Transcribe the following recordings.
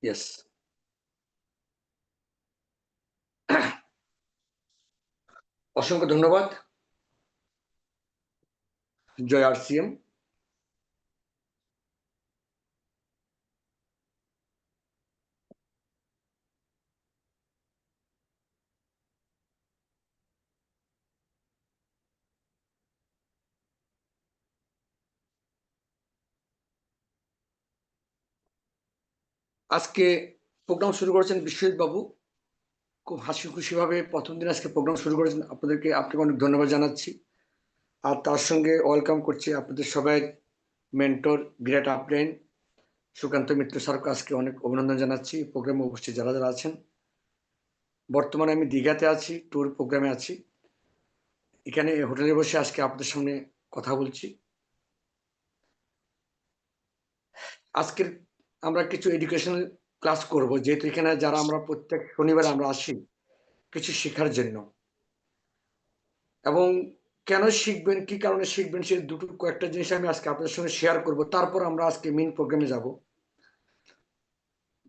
Yes. অসংখ্য ধন্যবাদ। জয় RCM. আজকে প্রোগ্রাম শুরু করেছেন বিশ্বজিৎ বাবু, খুব হাসি খুশিভাবে প্রথম দিন আজকে প্রোগ্রাম শুরু করেছেন। আপনাকে অনেক ধন্যবাদ জানাচ্ছি। আর তার সঙ্গে ওয়েলকাম করছি আপনাদের সবাই মেন্টর গ্রেট আপলাইন সুকান্ত মিত্র স্যারকে আজকে অনেক অভিনন্দন জানাচ্ছি। প্রোগ্রামে উপস্থিত যারা যারা আছেন, বর্তমানে আমি দীঘাতে আছি, ট্যুর প্রোগ্রামে আছি। এখানে হোটেলে বসে আজকে আপনাদের সামনে কথা বলছি। আজকের আমরা কিছু এডুকেশনাল ক্লাস করব, যেহেতু এখানে যারা আমরা প্রত্যেক শনিবার আমরা আসি কিছু শেখার জন্য, এবং কেন শিখবেন, কি কারণে শিখবেন, সে দুটো কয়েকটা জিনিস আমি আজকে আপনাদের সঙ্গে শেয়ার করব। তারপর আমরা আজকে মেইন প্রোগ্রামে যাব।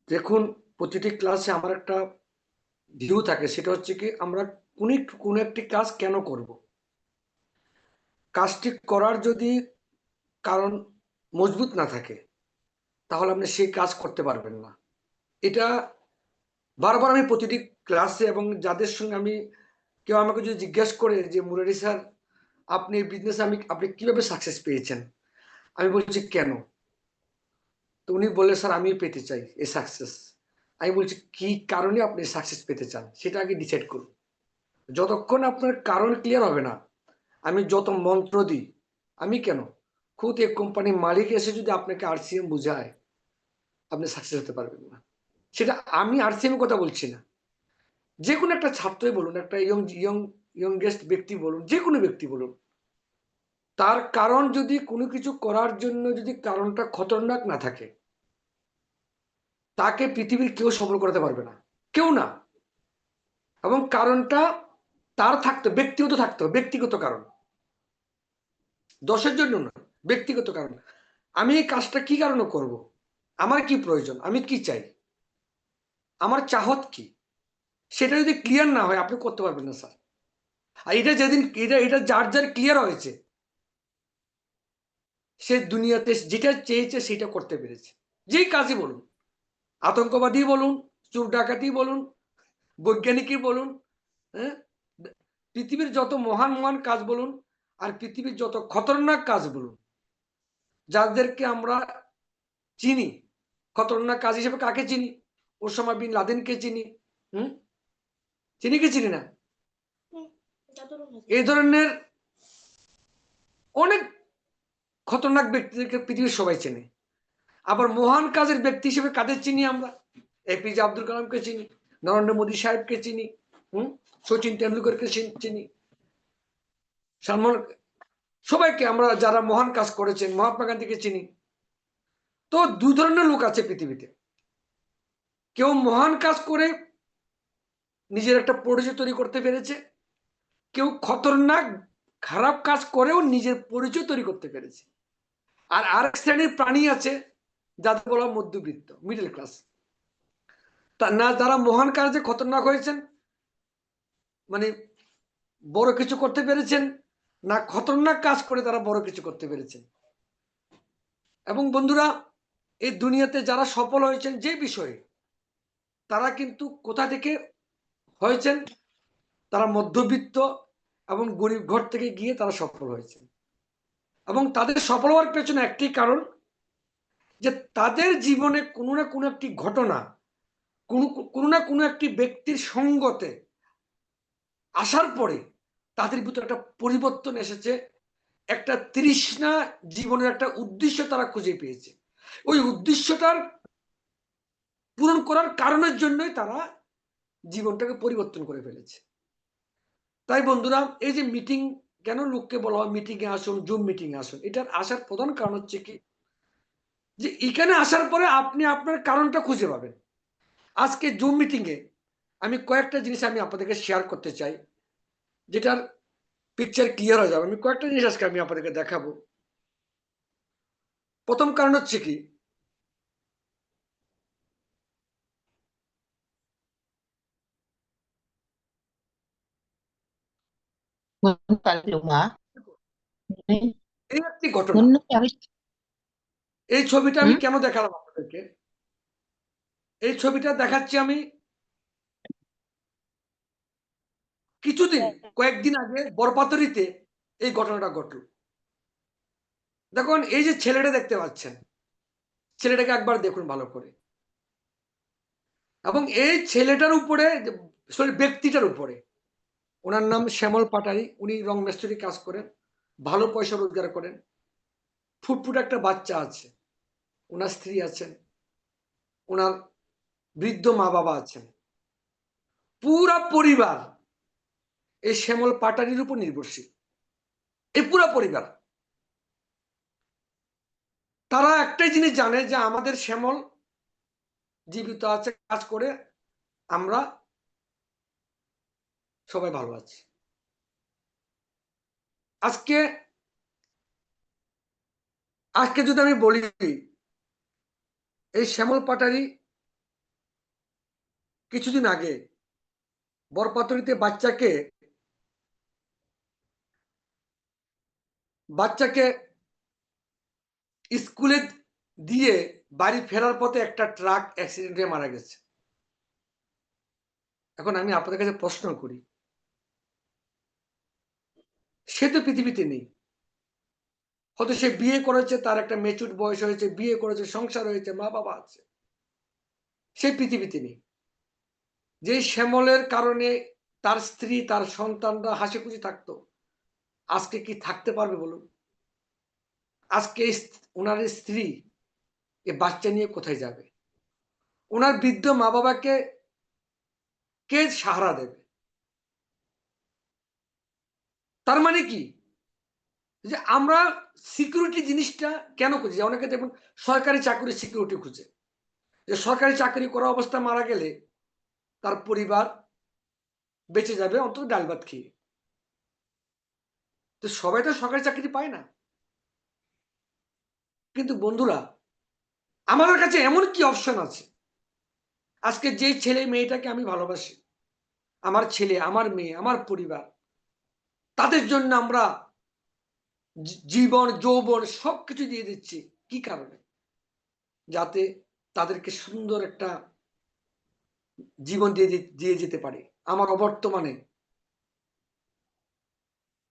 দেখুন, প্রতিটি ক্লাসে আমার একটা ভিউ থাকে, সেটা হচ্ছে কি আমরা কোনো একটি কাজ কেন করব। কাজটি করার যদি কারণ মজবুত না থাকে তাহলে আপনি সেই কাজ করতে পারবেন না। এটা বারবার আমি প্রতিটি ক্লাসে, এবং যাদের সঙ্গে আমি, কেউ আমাকে যদি জিজ্ঞেস করে যে মুরারি স্যার আপনি বিজনেস আপনি কিভাবে সাকসেস পেয়েছেন, আমি বলছি কেন, তো উনি বললে স্যার আমি পেতে চাই এই সাকসেস। আমি বলছি কি কারণে আপনি সাকসেস পেতে চান সেটা আগে ডিসাইড করুন। যতক্ষণ আপনার কারণ ক্লিয়ার হবে না, আমি যত মন্ত্র দিই, আমি কেন, খুদ এক কোম্পানির মালিক এসে যদি আপনাকে আরসিএম বুঝায়, আপনি সাকসেস হতে পারবেন না। সেটা আমি আরসিএম কথা বলছি না, যে কোনো একটা ছাত্রই বলুন, একটা ইয়ংগেস্ট ব্যক্তি বলুন, যে কোনো ব্যক্তি বলুন, তার কারণ যদি কোনো কিছু করার জন্য যদি কারণটা খতরনাক না থাকে, তাকে পৃথিবীর কেউ সফল করাতে পারবে না, কেউ না। এবং কারণটা তার থাকতে ব্যক্তিগত কারণ, দশের জন্য না, ব্যক্তিগত কারণ। আমি এই কাজটা কি কারণে করব, আমার কি প্রয়োজন, আমি কি চাই, আমার চাহত কি, সেটা যদি ক্লিয়ার না হয় আপনি করতে পারবেন না স্যার। আর এটা যেদিন এটা যার যার ক্লিয়ার হয়েছে, সে দুনিয়াতে যেটা চেয়েছে সেটা করতে পেরেছে। যেই কাজই বলুন, আতঙ্কবাদী বলুন, চোর ডাকাতি বলুন, বৈজ্ঞানিকই বলুন, হ্যাঁ, পৃথিবীর যত মহান মহান কাজ বলুন, আর পৃথিবীর যত খতরনাক কাজ বলুন, যাদেরকে আমরা চিনি খতরনাক কাজ হিসেবে, কাকে চিনি, ওসামা বিন লাদেনকে চিনি, চিনি কি চিনি না, এই ধরনের অনেক খতরনাক ব্যক্তিদেরকে পৃথিবীর সবাই চেনে। আবার মহান কাজের ব্যক্তি হিসেবে কাদের চিনি আমরা, এপিজে আব্দুল কালামকে চিনি, নরেন্দ্র মোদী সাহেবকে চিনি, সচিন তেন্ডুলকরকে চিনি, সালমান, সবাইকে আমরা যারা মহান কাজ করেছেন, মহাত্মা গান্ধীকে চিনি। তো দুই ধরনের লোক আছে পৃথিবীতে, কেউ মহান কাজ করে নিজের একটা পরিচয় তৈরি করতে পেরেছে, কেউ খতরনাক খারাপ কাজ করেও নিজের পরিচয় তৈরি করতে পেরেছে। আর আরেক শ্রেণীর প্রাণী আছে যাদের বলা মধ্যবিত্ত, মিডল ক্লাস, না যারা মহান কাজে খতরনাক হয়েছেন, মানে বড় কিছু করতে পেরেছেন, না খতরনাক কাজ করে তারা বড় কিছু করতে পেরেছেন। এবং বন্ধুরা, এই দুনিয়াতে যারা সফল হয়েছেন যে বিষয়ে, তারা কিন্তু কোথা থেকে হয়েছেন, তারা মধ্যবিত্ত এবং গরিব ঘর থেকে গিয়ে তারা সফল হয়েছে। এবং তাদের সফল হওয়ার পেছনে একটি কারণ, যে তাদের জীবনে কোনো না কোনো একটি ঘটনা, কোনো না কোনো একটি ব্যক্তির সঙ্গতে আসার পরে তাদের ভিতরে একটা পরিবর্তন এসেছে, একটা তৃষ্ণা, জীবনের একটা উদ্দেশ্য তারা খুঁজে পেয়েছে। ওই উদ্দেশ্যটার পূরণ করার কারণের জন্যই তারা জীবনটাকে পরিবর্তন করে ফেলেছে। তাই বন্ধুরা, এই যে মিটিং, কেন লোককে বলা হয় মিটিং এ আসুন, জুম মিটিং এ আসুন, এটার আসার প্রধান কারণ হচ্ছে কি, যে এখানে আসার পরে আপনি আপনার কারণটা খুঁজে পাবেন। আজকে জুম মিটিং এ আমি কয়েকটা জিনিস আমি আপনাদেরকে শেয়ার করতে চাই, যেটার পিকচার ক্লিয়ার হয়ে যাবে। আমি কয়েকটা জিনিস আজকে আমি আপনাদেরকে দেখাবো। প্রথম কারণ হচ্ছে কি, Muốn tài liệu mà. Đấy, এই একটি ঘটনা। muốn nước ấy. এই ছবিটা আমি হুম? কেন দেখালাম আপনাদেরকে? এই ছবিটা দেখাচ্ছি আমি কয়েকদিন আগে বরপাতরিতে এই ঘটনাটা ঘটল। দেখুন এই যে ছেলেটা দেখতে পাচ্ছেন, ছেলেটাকে একবার দেখুন ভালো করে। এবং এই ছেলেটার উপরে ব্যক্তিটার উপরে, ওনার নাম শ্যামল পাটারি, উনি রং মিস্ত্রি কাজ করেন, ভালো পয়সা রোজগার করেন, ফুটফুট একটা বাচ্চা আছে, ওনার স্ত্রী আছেন, ওনার বৃদ্ধ মা বাবা আছেন, পুরা পরিবার এই শ্যামল পাটারির উপর নির্ভরশীল। এই পুরা পরিবার, তারা একটাই জিনিস জানে যে আমাদের শ্যামল জীবিত আছে, কাজ করে, আমরা সবাই ভালো আছি। আজকে আজকে যদি আমি বলি, এই শ্যামল পাটারি কিছুদিন আগে বরপাতরিতে বাচ্চাকে স্কুলে দিয়ে বাড়ি ফেরার পথে একটা ট্রাক অ্যাক্সিডেন্টে মারা গেছে। এখন আমি আপনাদের কাছে প্রশ্ন করি, সে তো পৃথিবীতে নেই, হয়তো সে বিয়ে করেছে, তার একটা মেচুর বয়স হয়েছে, বিয়ে করেছে, সংসার হয়েছে, মা বাবা আছে, সে পৃথিবীতে নেই। যে শ্যামলের কারণে তার স্ত্রী, তার সন্তানরা হাসি খুশি থাকতো, আজকে কি থাকতে পারবে বলুন? আজকে ওনার স্ত্রী এ বাচ্চা নিয়ে কোথায় যাবে? ওনার বৃদ্ধ মা বাবাকে কে সাহারা দেবে? তার মানে কি, যে আমরা সিকিউরিটি জিনিসটা কেন খুঁজি? অনেকে দেখুন সরকারি চাকরি সিকিউরিটি খুঁজে, যে সরকারি চাকরি করা অবস্থা মারা গেলে তার পরিবার বেঁচে যাবে অন্তত ডাল ভাত খেয়ে। তো সবাই তো সরকারি চাকরি পায় না। কিন্তু বন্ধুরা, আমাদের কাছে এমন কি অপশন আছে? আজকে যে ছেলে মেয়েটাকে আমি ভালোবাসি, আমার ছেলে, আমার মেয়ে, আমার পরিবার, তাদের জন্য আমরা জীবন যৌবন সবকিছু দিয়ে দিচ্ছি। কি কারণে? যাতে তাদেরকে সুন্দর একটা জীবন দিয়ে যেতে পারে। আমার অবর্তমানে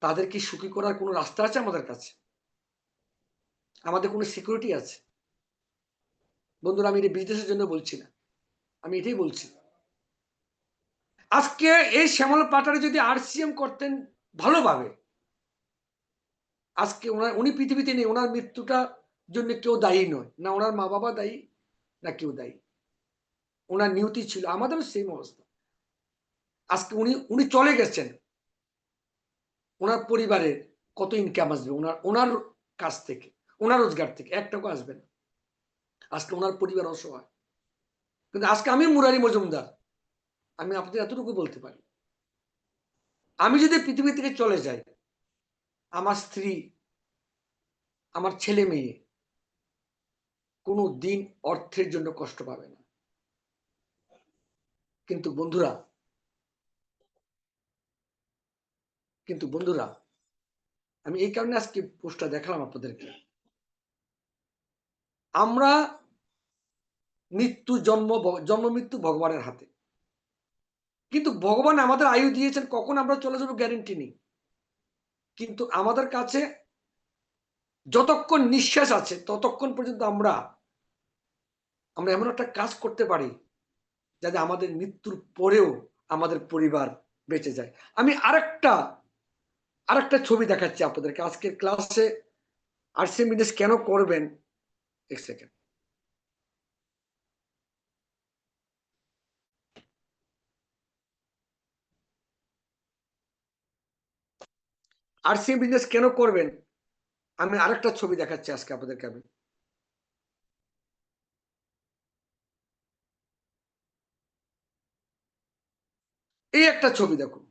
তাদের কি সুখী করার কোনো রাস্তা আছে আমাদের কাছে? আমাদের কোনো সিকিউরিটি আছে? বন্ধুরা, আমি এটা বিজনেসের জন্য বলছি না, আমি এটাই বলছি। আজকে এই শ্যামল পাটারি যদি আরসিএম করতেন ভালোভাবে, আজকে উনি পৃথিবীতে নেই, ওনার মৃত্যুটা জন্য কেউ দায়ী নয়, না ওনার মা বাবা দায়ী, না কেউ দায়ী। ওনার নিয়তি ছিল, আমাদেরও সেম অবস্থা। আজকে উনি উনি চলে গেছেন, ওনার পরিবারের কত ইনকাম আসবে ওনার ওনার কাছ থেকে, ওনার রোজগার থেকে? এক টাকা আসবে না। আজকে ওনার পরিবার অসহায়। কিন্তু আজকে আমি মুরারি মজুমদার, আমি আপনাদের এতটুকু বলতে পারি, আমি যদি পৃথিবী থেকে চলে যাই, আমার স্ত্রী, আমার ছেলে মেয়ে কোনো দিন অর্থের জন্য কষ্ট পাবে না। কিন্তু বন্ধুরা, আমি এই কারণে আজকে পোস্টটা দেখালাম আপনাদেরকে। আমরা জন্ম মৃত্যু ভগবানের হাতে, কিন্তু ভগবান আমাদের আয়ু দিয়েছেন, কখন আমরা চলে যাবো গ্যারেন্টি নেই। কিন্তু আমাদের কাছে যতক্ষণ নিঃশ্বাস আছে ততক্ষণ পর্যন্ত আমরা আমরা এমন একটা কাজ করতে পারি যাতে আমাদের মৃত্যুর পরেও আমাদের পরিবার বেঁচে যায়। আমি আরেকটা ছবি দেখাচ্ছি আপনাদেরকে আজকের ক্লাসে। আরসিএম বিজনেস কেন করবেন, এক সেকেন্ড। আরসিএম বিজনেস কেন করবেন, আমি আরেকটা ছবি দেখাচ্ছি আজকে আপনাদেরকে। আমি এই একটা ছবি দেখুন,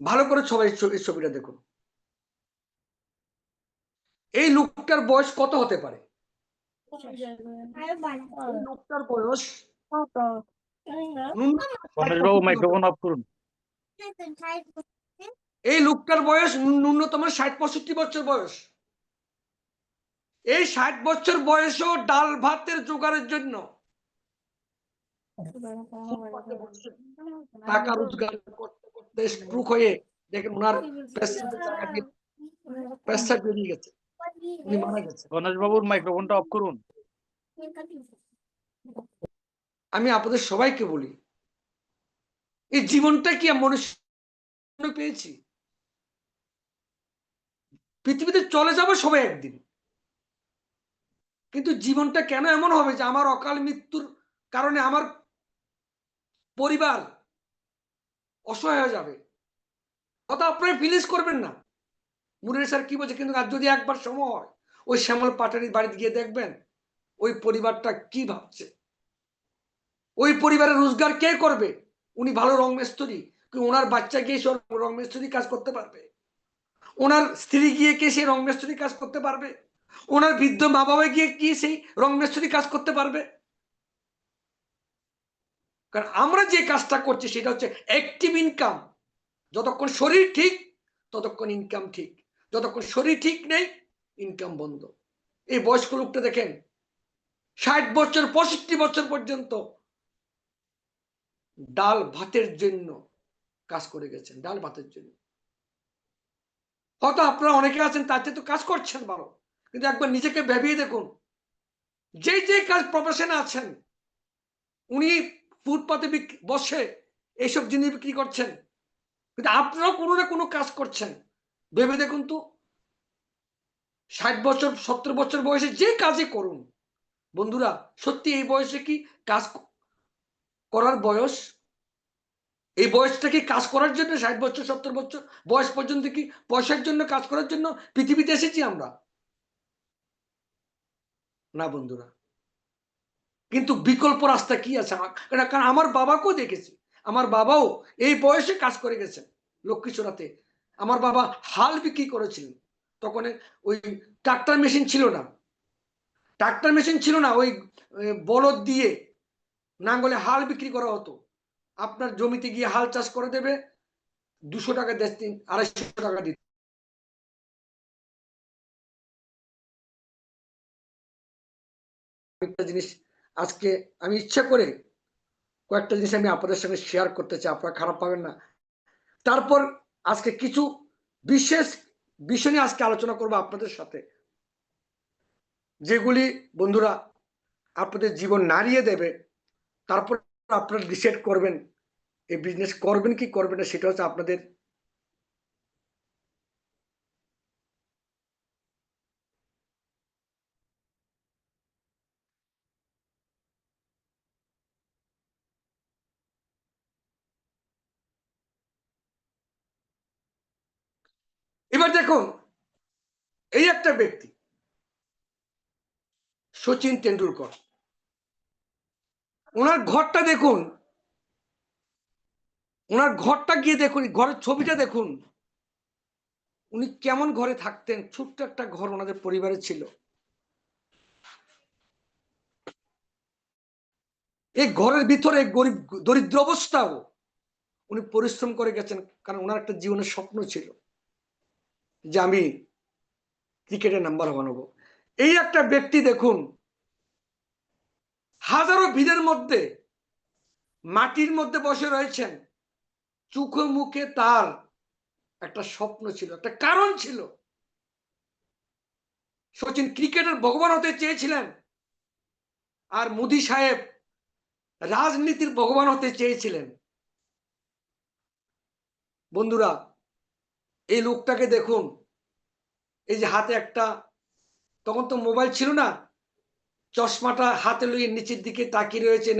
ভালো করে সবাই এই ছবিটা দেখুন। এই লোকটার বয়স কত হতে পারে? এই লোকটার বয়স রমেশবাবু মাইক্রোফোন অফ করুন। এই লোকটার বয়স ন্যূনতম 60-65 বছর বয়স। এই 60 বছর বয়সেও ডাল ভাতের জোগাড়ের জন্য ফুটপাতে বসে টাকা রোজগার করতে করতে স্ট্রোক হয়ে দেখেন ওনার পেশাবের জায়গা দিয়ে পেশাব বেরিয়ে গেছে, উনি মারা গেছে। গণেশ বাবুর মাইক্রোফোনটা অফ করুন। আমি আপনাদের সবাইকে বলি, এই জীবনটা কি মনুষ্য পেয়েছি? পৃথিবীতে চলে যাবো সবাই একদিন, কিন্তু জীবনটা কেন এমন হবে যে আমার অকাল মৃত্যুর কারণে আমার পরিবার অসহায় হয়ে যাবে? কথা আপনারা ফিলিস করবেন না। মুনির স্যার কি বলছে, কিন্তু আর যদি একবার সময় হয় ওই শ্যামল পাটারির বাড়িতে গিয়ে দেখবেন ওই পরিবারটা কি ভাবছে। ওই পরিবারের রোজগার কে করবে? উনি ভালো রং মিস্ত্রি, ওনার বাচ্চা গিয়ে রং মিস্ত্রি কাজ করতে পারবে? ওনার স্ত্রী গিয়ে কে সেই রং মিস্ত্রি কাজ করতে পারবে? ওনার বৃদ্ধ মা বাবা গিয়ে কি সেই রং মিস্ত্রি কাজ করতে পারবে? কারণ আমরা যে কাজটা করছি সেটা হচ্ছে অ্যাক্টিভ ইনকাম। যতক্ষণ শরীর ঠিক ততক্ষণ ইনকাম ঠিক, যতক্ষণ শরীর ঠিক নেই ইনকাম বন্ধ। এই বয়স্ক লোকটা দেখেন 60 বছর 65 বছর পর্যন্ত ডাল ভাতের জন্য কাজ করে গেছেন, ডাল ভাতের জন্য। হয়তো আপনারা অনেকে আছেন তার চেয়ে তো কাজ করছেন ভালো, কিন্তু একবার নিজেকে ভেবিয়ে দেখুন, যে যে কাজ প্রফেশনে আছেন উনি ফুটপাতে বসে এইসব জিনিস বিক্রি করছেন, কিন্তু আপনারাও কোনো না কোনো কাজ করছেন। ভেবে দেখুন তো, 60 বছর 70 বছর বয়সে যে কাজই করুন বন্ধুরা, সত্যি এই বয়সে কি কাজ করার বয়স? এই বয়সটা কি কাজ করার জন্য? 60 বছর 70 বছর বয়স পর্যন্ত কি পয়সার জন্য কাজ করার জন্য পৃথিবীতে এসেছি আমরা? না বন্ধুরা। কিন্তু বিকল্প রাস্তা কি আছে? কারণ আমার বাবাকেও দেখেছি, আমার বাবাও এই বয়সে কাজ করে গেছেন লক্ষ্মীছড়াতে। আমার বাবা হাল বিক্রি করেছিলেন, তখন ওই ট্রাক্টর মেশিন ছিল না, ট্রাক্টর মেশিন ছিল না, ওই বলদ দিয়ে নাঙ্গলে হাল বিক্রি করা হতো। আপনার জমিতে গিয়ে হাল চাষ করে দেবে, 200 টাকা 250 টাকা দিত। একটা জিনিস আজকে আমি ইচ্ছা করে কয়েকটা জিনিস আমি আপনাদের সঙ্গে শেয়ার করতে চাই, আপনারা খারাপ পাবেন না। তারপর আজকে কিছু বিশেষ বিষয় নিয়ে আজকে আলোচনা করবো আপনাদের সাথে, যেগুলি বন্ধুরা আপনাদের জীবন নাড়িয়ে দেবে। তারপর আপনারা ডিসাইড করবেন এই বিজনেস করবেন কি করবেন না, সেটা হচ্ছে আপনাদের। এবার দেখুন, এই একটা ব্যক্তি সচিন তেন্ডুলকর, ওনার ঘরটা দেখুন, ওনার ঘরটা গিয়ে দেখুন, ঘরের ছবিটা দেখুন, উনি কেমন ঘরে থাকতেন। ছোট্ট একটা ঘর ওনাদের পরিবারে ছিল। এই ঘরের ভিতরে গরিব দরিদ্র অবস্থাও উনি পরিশ্রম করে গেছেন, কারণ ওনার একটা জীবনের স্বপ্ন ছিল যে আমি ক্রিকেটে নাম্বার বানাবো। এই একটা ব্যক্তি দেখুন, হাজারো ভিড়ের মধ্যে মাটির মধ্যে বসে রয়েছেন, চোখে মুখে তার একটা স্বপ্ন ছিল, একটা কারণ ছিল। সচিন ক্রিকেটের ভগবান হতে চেয়েছিলেন, আর মোদি সাহেব রাজনীতির ভগবান হতে চেয়েছিলেন। বন্ধুরা, এই লোকটাকে দেখুন, এই যে হাতে একটা, তখন তো মোবাইল ছিল না, চশমাটা হাতে লইয়ে নিচের দিকে তাকিয়ে রয়েছেন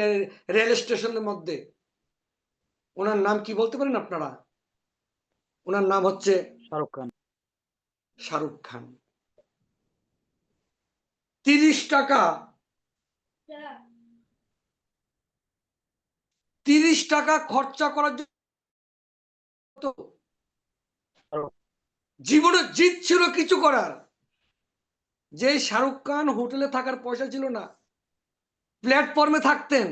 রেল স্টেশনের মধ্যে। ওনার নাম কি বলতে পারেন আপনারা? ওনার নাম হচ্ছে শাহরুখ খান। শাহরুখ খান। 30 টাকা 30 টাকা খরচা করার জন্য জীবনে জিত ছিল কিছু করার। যে শাহরুখ খান হোটেলে থাকার পয়সা ছিল না, প্ল্যাটফর্মে থাকতেন,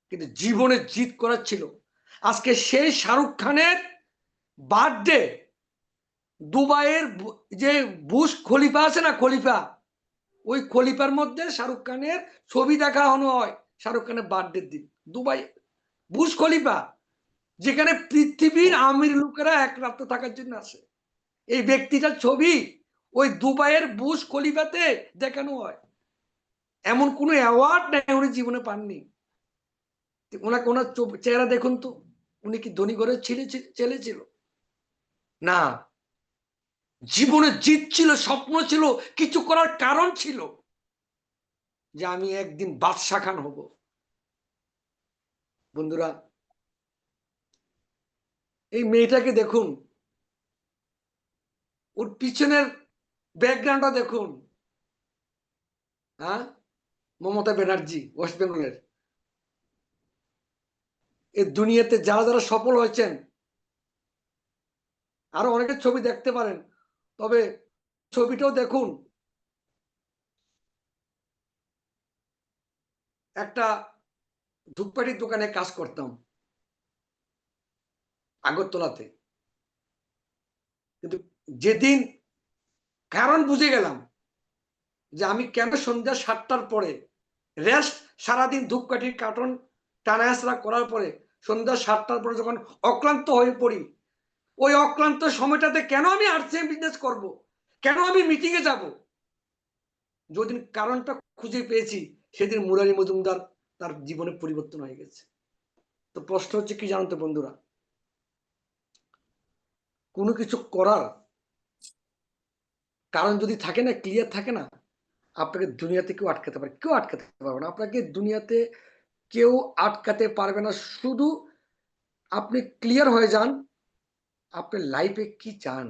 কিন্তু জীবনে জিত করার ছিল। আজকে সেই শাহরুখ খানের বার্থডে দুবাইয়ের যে বুশ খলিফা আছে না, খলিফা, ওই খলিফার মধ্যে শাহরুখ খানের ছবি দেখানো হয় শাহরুখ খানের বার্থডের দিন। দুবাই বুশ খলিফা, যেখানে পৃথিবীর আমির লোকেরা এক রাত্র থাকার জন্য আসে, এই ব্যক্তিটার ছবি ওই দুবাইয়ের বুশ খলিফাতে দেখানো হয়। এমন কোনো অ্যাওয়ার্ড নেই উনি জীবনে পাননি। ওনাকে ওনার চেহারা দেখুন তো, উনি কি ধনী ঘরের ছেলে ছিল? না, জীবনে জিত ছিল, স্বপ্ন ছিল, কিছু করার কারণ ছিল, যে আমি একদিন বাদশা খান হব। বন্ধুরা, এই মেয়েটাকে দেখুন, ওর পিছনের ব্যাকগ্রাউন্ডটা দেখুন। হ্যাঁ, মমতা ব্যানার্জি, ওয়েস্ট বেঙ্গলের। এই দুনিয়াতে যারা যারা সফল হয়েছেন, আরো অনেকের ছবি দেখতে পারেন, তবে ছবিটাও দেখুন। একটা ধূপকাঠির দোকানে কাজ করতাম আগরতলাতে, কিন্তু যেদিন কারণ বুঝে গেলাম যে আমি কেন সন্ধ্যা 7টার পরে রেস্ট, সারাদিন ধূপকাঠির কার্টন টানাহেসরা করার পরে সন্ধ্যা 7টার পরে যখন অক্লান্ত হয়ে পড়ি, ওই অক্লান্ত সময়টাতে কেন আমি আর্টসে বিজনেস করব, কেন আমি মিটিং এ যাব, যেদিন কারণটা খুঁজে পেয়েছি সেদিন মুরারি মজুমদার তার জীবনে পরিবর্তন হয়ে গেছে। তো প্রশ্ন হচ্ছে কি জানতো বন্ধুরা, কোনো কিছু করার কারণ যদি থাকে না, ক্লিয়ার থাকে না, আপনাকে দুনিয়াতে কেউ আটকাতে পারে, কেউ আটকাতে পারবে না আপনাকে দুনিয়াতে, কেউ আটকাতে পারবে না। শুধু আপনি ক্লিয়ার হয়ে যান, আপনি লাইফে কি চান,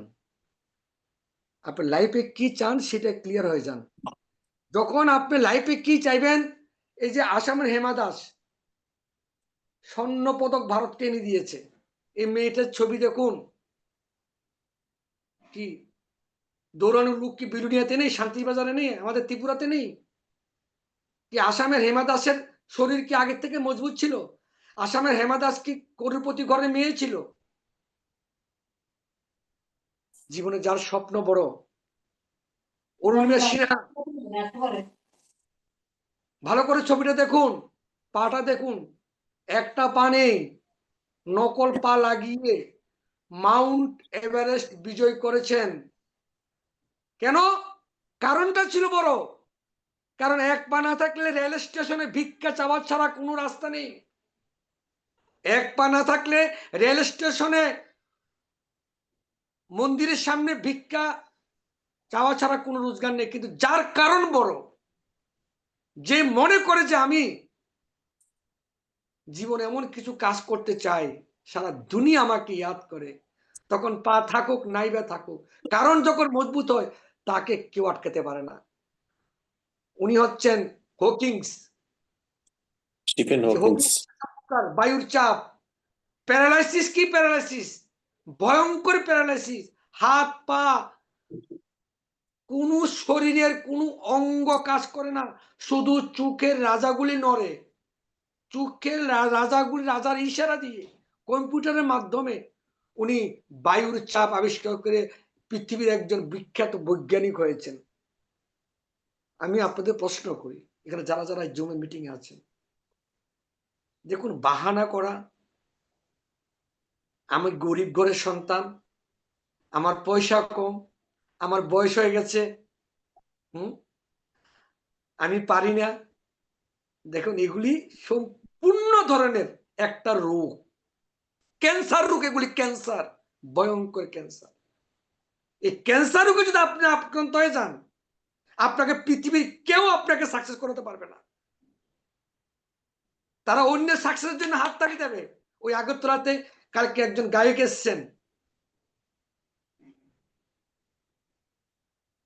আপনি লাইফে কি চান সেটা ক্লিয়ার হয়ে যান। যখন আপনি লাইফে কি চাইবেন, এই যে আসামের হেমা দাস স্বর্ণ পদক ভারতকে এনে দিয়েছে, এই মেয়েটার ছবি দেখুন। কি দৌড়ানোর লোক কি বিলুনিয়াতে নেই, শান্তিবাজারে নেই, আমাদের ত্রিপুরাতে নেই? কি আসামের হেমা দাসের শরীর কি আগের থেকে মজবুত ছিল? আসামের হেমা দাস কি কোটিপতি ঘরের মেয়ে ছিল? জীবনে যার স্বপ্ন বড়, অরুণিমা সিনহা, ভালো করে ছবিটা দেখুন, পাটা দেখুন, একটা পা নেই, নকল পা লাগিয়ে মাউন্ট এভারেস্ট বিজয় করেছেন। কেন? কারণটা ছিল বড়, কারণ এক পা না থাকলে রেল স্টেশনে ভিক্ষা চাওয়া ছাড়া কোনো রাস্তা নেই। এক পা না থাকলে রেল স্টেশনে মন্দিরের সামনে ভিক্ষা চাওয়া ছাড়া কোনো রোজগার নেই। কিন্তু যার কারণ বড়, যে মনে করে যে আমি জীবনে এমন কিছু কাজ করতে চাই সারা দুনিয়া আমাকে ইয়াদ করে, তখন পা থাকুক নাইবা থাকুক, কারণ যখন মজবুত হয় তাকে কেউ আটকাতে পারে না। উনি হচ্ছেন হকিংস। Stephen Hawkings. বায়ুর চাপ, প্যারালাইসিস, কি প্যারালাইসিস, ভয়ঙ্কর প্যারালাইসিস, হাত পা কোনো শরীরের কোনো অঙ্গ কাজ করে না, শুধু চোখের রাজাগুলি নড়ে। চোখের রাজাগুলি, রাজার ইশারা দিয়ে কম্পিউটারের মাধ্যমে উনি বায়ুর চাপ আবিষ্কার করে পৃথিবীর একজন বিখ্যাত বৈজ্ঞানিক হয়েছেন। আমি আপনাদের প্রশ্ন করি, এখানে যারা যারা জুমে মিটিং এ আছেন, দেখুন, বাহানা করা, আমি গরিব ঘরের সন্তান, আমার পয়সা কম, আমার বয়স হয়ে গেছে, আমি পারি না, দেখুন এগুলি সম্পূর্ণ ধরনের একটা রোগ, ক্যান্সার রোগ, এগুলি ক্যান্সার, ভয়ঙ্কর ক্যান্সার। এই ক্যান্সার রোগে যদি আপনি আক্রান্ত হয়ে যান, আপনাকে পৃথিবীর কেউ আপনাকে সাকসেস করতে পারবে না। তারা অন্যের সাকসেসের জন্য হাত তালি দেবে। ওই আগরতলাতে কালকে একজন গায়ক এসছেন,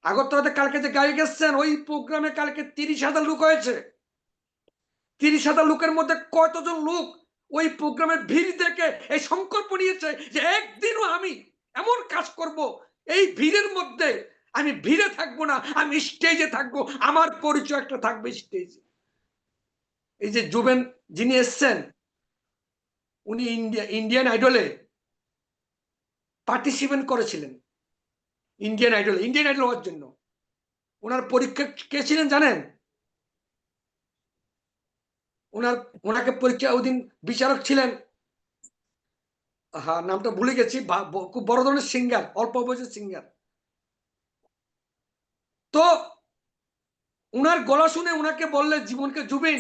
আগরতলাতে কালকে যে গায়ক এসছেন, ওই প্রোগ্রামে কালকে 30,000 লোক হয়েছে। 30,000 লোকের মধ্যে কতজন লোক ওই প্রোগ্রামে ভিড় দেখে এই সংকল্প নিয়েছে যে একদিনও আমি এমন কাজ করব, এই ভিড়ের মধ্যে আমি ভিড়ে থাকবো না, আমি স্টেজে থাকবো, আমার পরিচয় একটা থাকবে স্টেজে। এই যে জুবেন যিনি এসছেন, উনি ইন্ডিয়ান আইডলে পার্টিসিপেট করেছিলেন ইন্ডিয়ান আইডল হওয়ার জন্য। ওনার পরীক্ষা কে ছিলেন জানেন? ওনাকে পরীক্ষা ওই দিন বিচারক ছিলেন, হ্যাঁ নামটা ভুলে গেছি, খুব বড় ধরনের সিঙ্গার, অল্প বয়সের সিঙ্গার। তো उनर गला सुने उनके बोलले जीवन के जुबिन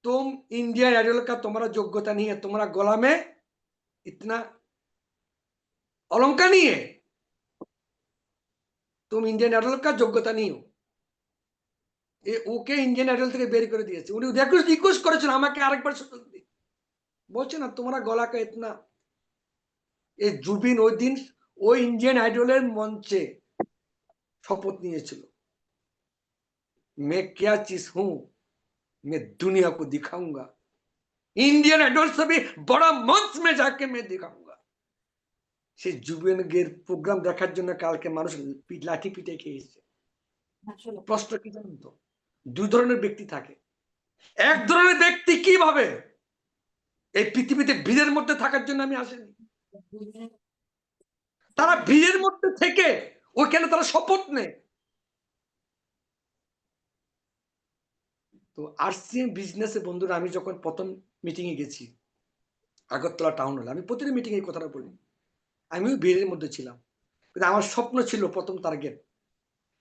तुम इंडियन आइडल का तुम्हारा योग्यता नहीं है, तुम्हारा गला में इतना अलंकार नहीं है, तुम इंडियन आइडल का योग्यता नहीं हो। ये ओके इंडियन आइडल থেকে বের করে দিয়েছে। উনি রিকোয়েস্ট করেছেন আমাকে আরেকবার সুযোগ দিন, বলছে না তোমার গলা का इतना। এই জুবিন ওই দিন ওই ইন্ডিয়ান আইডলের মঞ্চে শপথ নিয়েছিল, मैं क्या चीज हूं, मैं दुनिया को दिखाऊंगा, इंडियन आइडल से भी बड़ा मंच में जाके मैं दिखाऊंगा। সেই জুবিনের প্রোগ্রাম দেখার জন্য কালকে মানুষ লাঠি পিটে খেয়েছে। প্রশ্ন কি জানেন তো, দুই ধরনের ব্যক্তি থাকে। এক ধরনের ব্যক্তি কিভাবে এই পৃথিবীতে ভিড়ের মধ্যে থাকার জন্য আমি আসিনি, তারা ভিড়ের মধ্যে থেকে ওইখানে তারা শপথ নেয়। তো আরসিএম বিজনেসে বন্ধুরা আমি যখন প্রথম মিটিং এ গেছি আগরতলা টাউন হলে, আমি প্রতিটি মিটিং এ কথাটা বলি, আমিও ভিড়ের মধ্যে ছিলাম, কিন্তু আমার স্বপ্ন ছিল প্রথম টার্গেট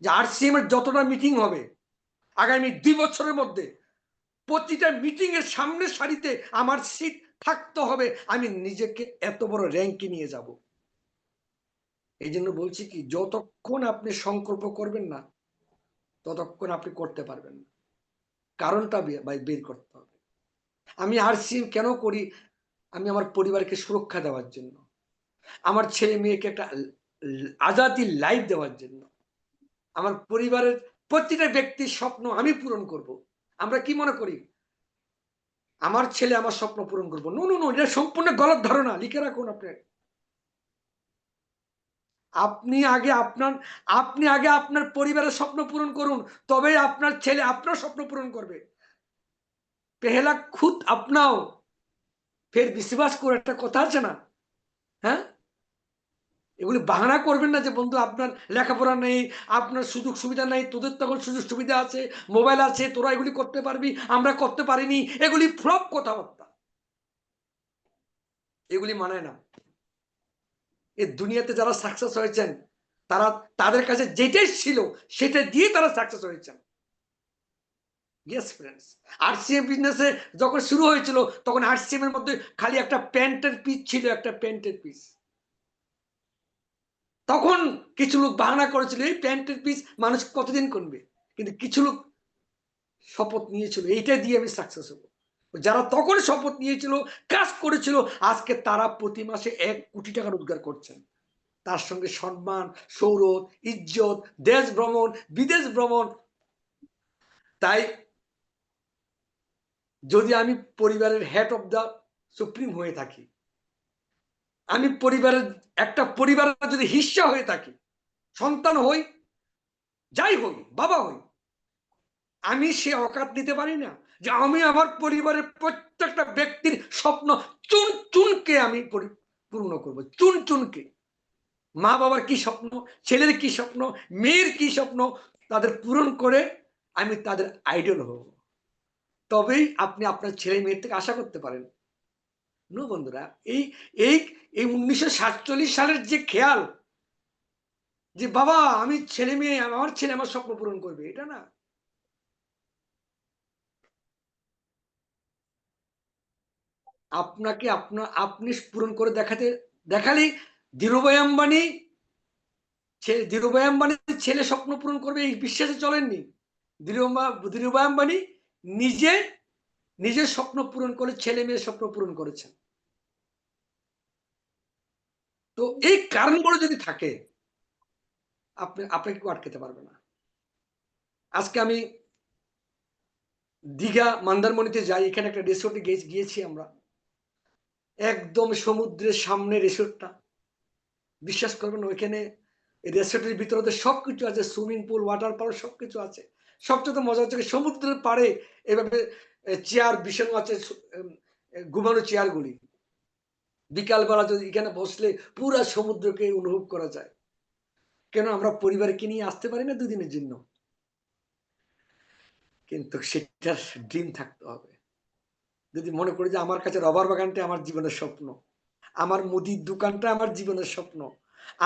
যে আরসিএম এর যতটা মিটিং হবে আগামী 2 বছরের মধ্যে প্রতিটা মিটিং এর সামনে সারিতে আমার সিট থাকতে হবে, আমি নিজেকে এত বড় র্যাঙ্কে নিয়ে যাব। এই জন্য বলছি কি, যতক্ষণ আপনি সংকল্প করবেন না ততক্ষণ আপনি করতে পারবেন না, কারণটা বের করতে হবে। আমি আরসিএম কেন করি? আমি আমার পরিবারকে সুরক্ষা দেওয়ার জন্য, আমার ছেলে মেয়েকে একটা আজাদি লাইফ দেওয়ার জন্য, আমার পরিবারের প্রতিটা ব্যক্তির স্বপ্ন আমি পূরণ করব। আমরা কি মনে করি আমার ছেলে আমার স্বপ্ন পূরণ করবো? নো নো নো, এটা সম্পূর্ণ গলত ধারণা, লিখে রাখুন। আপনি আগে আপনার পরিবারের স্বপ্ন পূরণ করুন, তবেই আপনার ছেলে আপনার স্বপ্ন পূরণ করবে। পেহেলা খুদ আপনাও ফের বিশ্বাস করে, একটা কথা আছে না? হ্যাঁ, এগুলি বাহানা করবেন না যে বন্ধু আপনার লেখাপড়া নেই, আপনার সুযোগ সুবিধা নেই, তোদের তখন সুযোগ সুবিধা আছে, মোবাইল আছে, তোরা এগুলি করতে পারবি, আমরা করতে পারিনি। এগুলি ফ্লপ কথাবার্তা, এগুলি মানায় না। এই দুনিয়াতে যারা সাকসেস হয়েছেন তারা তাদের কাছে যেটাই ছিল সেটা দিয়ে তারা সাকসেস হয়েছেন। ইয়েস ফ্রেন্ডস, আরসিএম বিজনেসে যখন শুরু হয়েছিল তখন আরসিএম এর মধ্যে খালি একটা প্যান্টের পিস ছিল, একটা প্যান্টের পিস। তখন কিছু লোক বাহানা করেছিল এই প্যান্টের পিস মানুষ কতদিন করবে, কিন্তু কিছু লোক শপথ নিয়েছিল এইটা দিয়ে আমি সাকসেস হবো। যারা তখন শপথ নিয়েছিল, কাজ করেছিল, আজকে তারা প্রতি মাসে 1 কোটি টাকা রোজগার করছেন। তার সঙ্গে সম্মান, সৌরভ, ইজ্জত, দেশ ভ্রমণ, বিদেশ ভ্রমণ। তাই যদি আমি পরিবারের হেড অফ দা সুপ্রিম হয়ে থাকি, আমি পরিবারের একটা পরিবারের যদি হিস্সা হয়ে থাকি, সন্তান হই, যাই হই, বাবা হই, আমি সে অকাত দিতে পারি না যে আমি আমার পরিবারের প্রত্যেকটা ব্যক্তির স্বপ্ন চুন চুনকে আমি পূর্ণ করবো। চুন চুনকে মা বাবার কি স্বপ্ন, ছেলের কি স্বপ্ন, মেয়ের কি স্বপ্ন, তাদের পূরণ করে আমি তাদের আইডল হব। তবেই আপনি আপনার ছেলে মেয়ের থেকে আশা করতে পারেন। নো বন্ধুরা, এই এই এই 1947 সালের যে খেয়াল যে বাবা আমি ছেলে মেয়ে, আমার ছেলে আমার স্বপ্ন পূরণ করবে, এটা না। আপনাকে আপনি পূরণ করে দেখালেই ধীরুভাই আম্বানি ছেলে স্বপ্ন পূরণ করবে এই বিশ্বাসে চলেননি। ধীরুভাই আম্বানি নিজের স্বপ্ন পূরণ করে ছেলে মেয়ের স্বপ্ন পূরণ করেছেন। তো এই কারণগুলো যদি থাকে আপনাকে কেউ আটকাতে পারবে না। আজকে আমি দীঘা মন্দারমণিতে যাই, এখানে একটা রিসোর্টে গিয়েছি আমরা, একদম সমুদ্রের সামনে রিসোর্টটা। বিশ্বাস করবেন ওইখানে রিসোর্টের ভিতরে তো সবকিছু আছে, সুইমিং পুল, ওয়াটার পার্ক, সবকিছু আছে। সবচেয়ে মজা হচ্ছে সমুদ্রের পাড়ে এভাবে চেয়ার বিছানো আছে, ঘুমানো চেয়ারগুলি। বিকালবেলা যদি এখানে বসলে পুরা সমুদ্রকে অনুভব করা যায়। কেন আমরা পরিবারকে নিয়ে আসতে পারি না দুদিনের জন্য? কিন্তু সেটার ড্রিম থাকতে হবে। যদি মনে করি যে আমার কাছে রবার বাগানটা আমার জীবনের স্বপ্ন, আমার মুদির দোকানটা আমার জীবনের স্বপ্ন,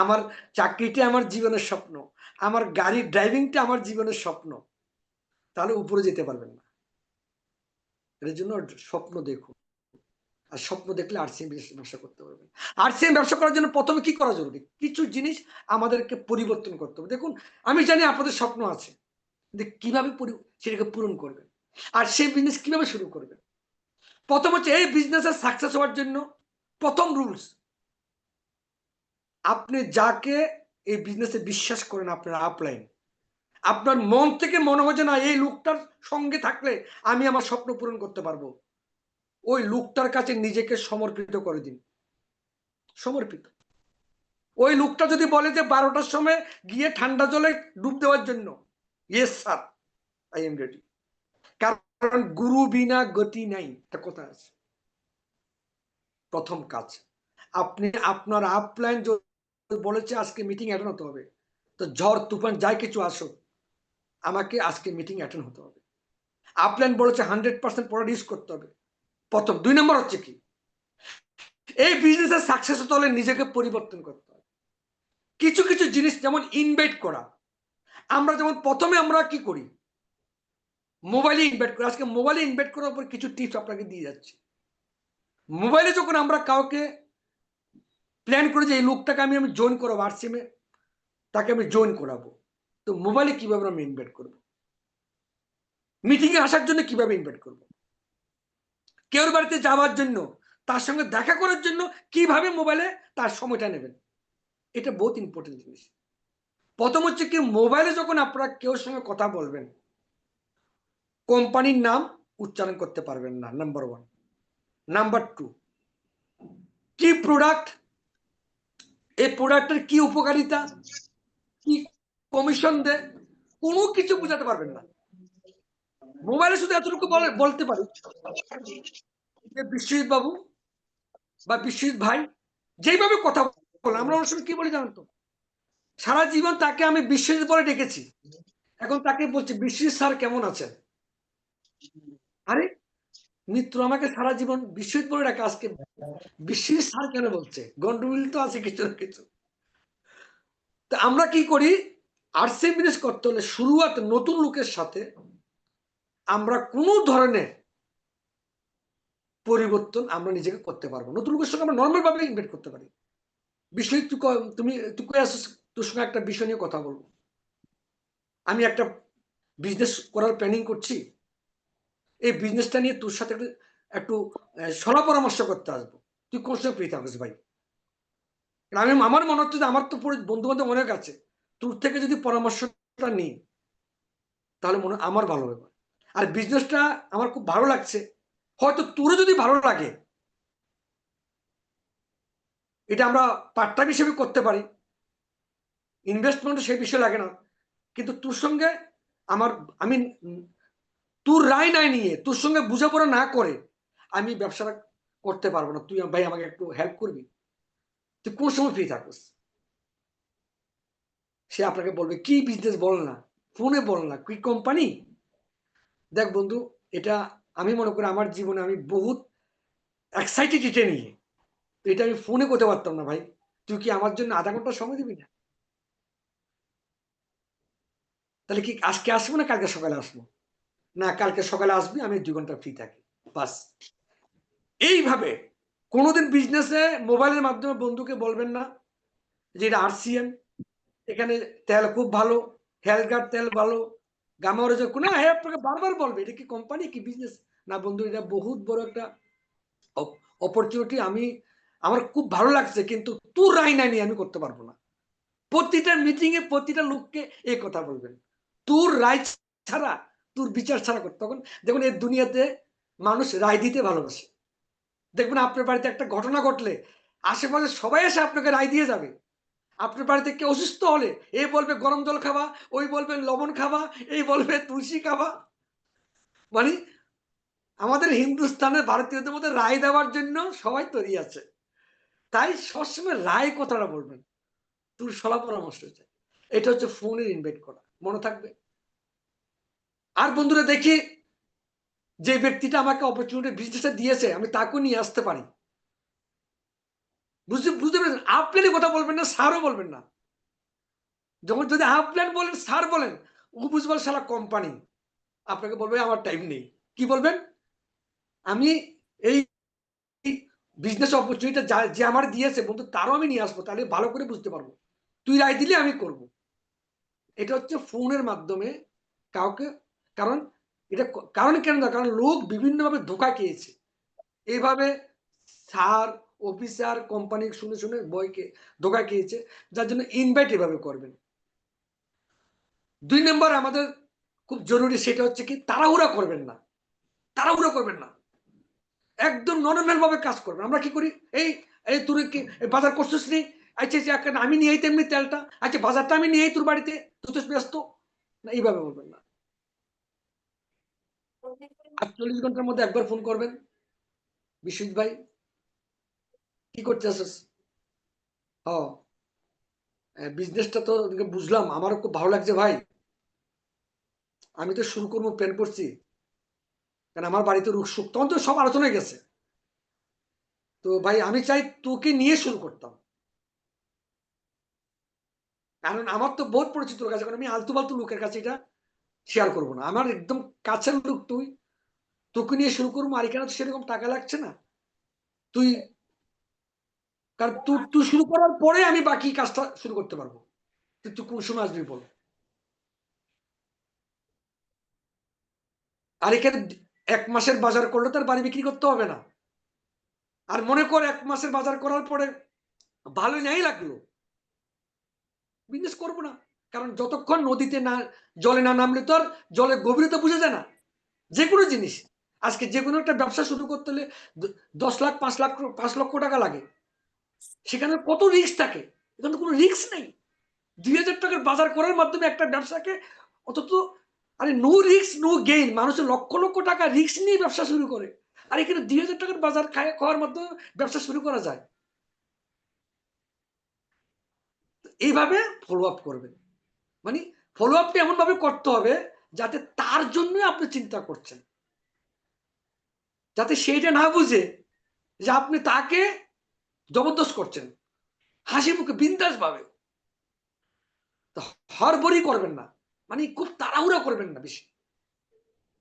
আমার চাকরিটা আমার জীবনের স্বপ্ন, আমার গাড়ির ড্রাইভিংটা আমার জীবনের স্বপ্ন, তাহলে উপরে যেতে পারবেন না। এর জন্য স্বপ্ন দেখুন, আর স্বপ্ন দেখলে আরসিএম ব্যবসা করতে পারবেন। আরসিএম ব্যবসা করার জন্য প্রথমে কি করা জরুরি? কিছু জিনিস আমাদেরকে পরিবর্তন করতে হবে। দেখুন, আমি জানি আপনাদের স্বপ্ন আছে, কিন্তু কিভাবে সেটাকে পূরণ করবেন, আর সেই বিজনেস কিভাবে শুরু করবেন? প্রথম হচ্ছে এই বিজনেসের সাকসেস হওয়ার জন্য প্রথম রুলস, আপনি যাকে এই বিজনেসে বিশ্বাস করেন, আপনার আপলাইন, আপনার মন থেকে মনে হয় যে না, এই লোকটার সঙ্গে থাকলে আমি আমার স্বপ্ন পূরণ করতে পারবো, ওই লোকটার কাছে নিজেকে সমর্পিত করে দিন। সমর্পিত। ওই লোকটা যদি বলে যে 12টার সময় গিয়ে ঠান্ডা জলে ডুব দেওয়ার জন্য, yes sir, I am ready. কারণ গুরু বিনা গতি নাই, একটা কথা আছে। প্রথম কাজ, আপনি আপনার আপলাইন বলেছে আজকে মিটিং অ্যাটেন্ড হতে হবে, তো ঝড় তুফান যাই কিছু আসুক, আমাকে আজকে মিটিং অ্যাটেন্ড হতে হবে। আপলাইন বলেছে 100% প্রোডাক্ট ইউজ করতে হবে। প্রথম। 2 নম্বর হচ্ছে কি, এই বিজনেসের সাকসেস হতে হলে নিজেকে পরিবর্তন করতে হবে। কিছু কিছু জিনিস যেমন ইনভাইট করা, আমরা যেমন প্রথমে আমরা কি করি, মোবাইলে ইনভাইট করি। আজকে মোবাইলে ইনভাইট করার উপর কিছু টিপস আপনাকে দিয়ে যাচ্ছি। মোবাইলে যখন আমরা কাউকে প্ল্যান করি যে এই লোকটাকে আমি জয়েন করাবো আরসিএম এ, তাকে আমি জয়েন করাবো, তো মোবাইলে কিভাবে আমরা ইনভাইট করবো, মিটিং এ আসার জন্য কিভাবে ইনভাইট করবো, কেউর বাড়িতে যাওয়ার জন্য, তার সঙ্গে দেখা করার জন্য কিভাবে মোবাইলে তার সময়টা নেবেন, এটা বহুত ইম্পর্টেন্ট জিনিস। প্রথম হচ্ছে কি, মোবাইলে যখন আপনারা কেউর সঙ্গে কথা বলবেন, কোম্পানির নাম উচ্চারণ করতে পারবেন না, নাম্বার 1। নাম্বার 2, কি প্রোডাক্ট, এই প্রোডাক্টের কি উপকারিতা, কি কমিশন দেয়, কোনো কিছু বোঝাতে পারবেন না। মোবাইলে শুধু এতটুকু বলতে পারি যে বিশ্বজিৎ বাবু বা বিশ্বজিৎ ভাই, যেইভাবে কথা বলে, আমরা অনেক সময় কি বলি জানেন তো, সারা জীবন তাকে আমি বিশ্বজিৎ বলে ডেকেছি, এখন তাকে বলছি বিশ্বজিৎ স্যার কেমন আছেন। আরে মিত্র আমাকে সারা জীবন বিশ্বজিৎ বলে ডাকে, আজকে বিশ্বজিৎ স্যার কেন বলছে? গন্ডগোল তো আছে কিছু না কিছু। তো আমরা কি করি, আরসিএম বিজনেস করতে হলে শুরুয়াত নতুন লোকের সাথে আমরা কোনো ধরনের পরিবর্তন আমরা নিজেকে করতে পারবো। নতুন লোকের সঙ্গে আমরা নর্মাল ভাবে ইনভাইট করতে পারি। বিশ্বজিৎ তুমি তুই আসছিস, তোর সঙ্গে একটা বিষয় নিয়ে কথা বলবো, আমি একটা বিজনেস করার প্ল্যানিং করছি, এই বিজনেসটা নিয়ে তোর সাথে একটু সলা পরামর্শ করতে আসবো, তুই কোন সময় ফ্রি থাকিস ভাই? আমি, আমার মনে হচ্ছে যে আমার তো বন্ধু বান্ধব অনেক আছে, তোর থেকে যদি পরামর্শটা নিই তাহলে মনে আমার ভালো হবে। আর বিজনেসটা আমার খুব ভালো লাগছে, হয়তো তোরও যদি ভালো লাগে, এটা আমরা পার্ট টাইম হিসেবে করতে পারি, ইনভেস্টমেন্ট সেই বিষয় লাগে না, কিন্তু তোর সঙ্গে আমার, আমি তোর রায় নাই নিয়ে, তোর সঙ্গে বোঝাপড়া না করে আমি ব্যবসাটা করতে পারবো না। তুই ভাই আমাকে একটু হেল্প করবি? তুই কোন সময় ফ্রি থাকিস? সে আপনাকে বলবে কি বিজনেস বল না, ফোনে বল না, কি কোম্পানি। দেখ বন্ধু, এটা আমি মনে করি আমার জীবনে আমি বহুত এক্সাইটেড এটা নিয়ে, তো এটা আমি ফোনে করতে পারতাম না ভাই। তুই কি আমার জন্য আধা ঘন্টা সময় দিবি না? তাহলে কি আজকে আসবো না কালকে সকালে আসবো? না, কালকে সকালে আসবি, আমি 2 ঘন্টা ফ্রি থাকি, বাস। এইভাবে কোনোদিন বিজনেসে মোবাইলের মাধ্যমে বন্ধুকে বলবেন না যে এটা আরসিএম, এখানে তেল খুব ভালো, হেলগার তেল ভালো, গামারে যে কোনো, হ্যাঁ আপনাকে বারবার বলবে এটা কি কোম্পানি কি বিজনেস। না বন্ধু, এটা বহুত বড় একটা অপরচুনিটি, আমি, আমার খুব ভালো লাগছে, কিন্তু তোর রায় না নিয়ে আমি করতে পারবো না। প্রতিটা মিটিং এ প্রতিটা লোককে এই কথা বলবেন, তোর রায় ছাড়া, তোর বিচার ছাড়া করতে। তখন দেখুন এই দুনিয়াতে মানুষ রায় দিতে ভালোবাসে। দেখবেন আপনার বাড়িতে একটা ঘটনা ঘটলে আশেপাশে সবাই এসে আপনাকে রায় দিয়ে যাবে। আপনার বাড়িতে কেউ অসুস্থ হলে এই বলবে গরম জল খাবা, ওই বলবেন লবণ খাবা, এই বলবে তুলসী খাবা। মানে আমাদের হিন্দুস্তানের ভারতীয়দের মধ্যে রায় দেওয়ার জন্য সবাই তৈরি আছে। তাই সবসময় রায় কথাটা বলবেন, তোর সলা পরামর্শ হচ্ছে। এটা হচ্ছে ফোনের ইনভাইট করা, মনে থাকবে। আর বন্ধুরা দেখি যে ব্যক্তিটা আমাকে অপরচুনিটি বিজনেসটা দিয়েছে আমি তাকেও নিয়ে আসতে পারি। বুঝতে পেরেছেন? হাফ প্ল্যানে কথা বলবেন না, স্যারও বলবেন না। যখন যদি হাফ প্ল্যান বলেন, স্যার বলেন, ও বুঝবার শালা কোম্পানি আপনাকে বলবে আমার টাইম নেই। কি বলবেন? আমি এই বিজনেস অপরচুনিটি যে আমার দিয়েছে বন্ধু তারও আমি নিয়ে আসবো, তাহলে ভালো করে বুঝতে পারবো। তুই রায় দিলে আমি করব। এটা হচ্ছে ফোনের মাধ্যমে কাউকে, কারণ এটা কারণ কেন না, কারণ লোক বিভিন্নভাবে ধোঁকা খেয়েছে এইভাবে। স্যার, অফিসার, কোম্পানি শুনে শুনে বয়কে ধোঁকা খেয়েছে, যার জন্য ইনভাইট এভাবে করবেন। 2 নম্বর আমাদের খুব জরুরি, সেটা হচ্ছে কি তাড়াহুড়া করবেন না। তাড়াহুড়া করবেন না, একদম নরমাল ভাবে কাজ করবেন। আমরা কি করি, এই এই তুই কি বাজার করছিস নি, আচ্ছা আচ্ছা আমি নিয়ে তেমনি তেলটা, আচ্ছা বাজারটা আমি নিয়ে তোর বাড়িতে, তুই তো ব্যস্ত না, এইভাবে বলবেন না। 48 ঘন্টার মধ্যে একবার ফোন করবেন, বিশ্বজিৎ ভাই কি করতে আসিস। ও বিজনেসটা তো বুঝলাম, আমারও খুব ভালো লাগছে ভাই, আমি তো শুরু করবো প্ল্যান করছি, কারণ আমার বাড়িতে রুকসুক তখন তো সব আলোচনায় গেছে। তো ভাই আমি চাই তোকে নিয়ে শুরু করতাম, কারণ আমার তো বহুত পরিচিত লোক আছে, কারণ আমি আলতু ফালতু লোকের কাছে এটা শেয়ার করবো না। আমার একদম কাছের লোক তুই, তোকে নিয়ে শুরু করবো। আর এখানে তো সেরকম টাকা লাগছে না, তুই, কারণ তুই তুই শুরু করার পরে আমি বাকি কাজটা শুরু করতে পারবো। তুই কোন সময় আসবি বল। আর এখানে 1 মাসের বাজার করলে তার বাড়ি বিক্রি করতে হবে না। আর মনে কর 1 মাসের বাজার করার পরে ভালোই নাই লাগলো, বিজনেস করবো না। কারণ যতক্ষণ নদীতে না, জলে না নামলে তো আর জলের গভীরতা বোঝা যায় না। যে কোনো জিনিস, আজকে যে কোনো একটা ব্যবসা শুরু করতে হলে 10 লাখ 5 লাখ 5 লক্ষ টাকা লাগে, সেখানে কত রিস্ক থাকে, এখানে কোনো রিস্ক নেই। 2,000 টাকার বাজার করার মাধ্যমে একটা ব্যবসাকে, অন্তত, আরে নো রিস্ক নো গেইন, মানুষের লক্ষ লক্ষ টাকা রিস্ক নিয়ে ব্যবসা শুরু করে। আর এখানে 2,000 টাকার বাজার খাওয়ার মাধ্যমে ব্যবসা শুরু করা যায়। এইভাবে ফলো আপ করবেন, মানে ফলো আপটা এমন ভাবে করতে হবে যাতে তার জন্য আপনি চিন্তা করছেন, যাতে সেইটা না বুঝে যে আপনি তাকে জবরদস্ত করছেন। হাসি মুখে বিন্দাস ভাবে, হড়বড়ি করবেন না, মানে খুব তাড়াহুড়া করবেন না বেশি।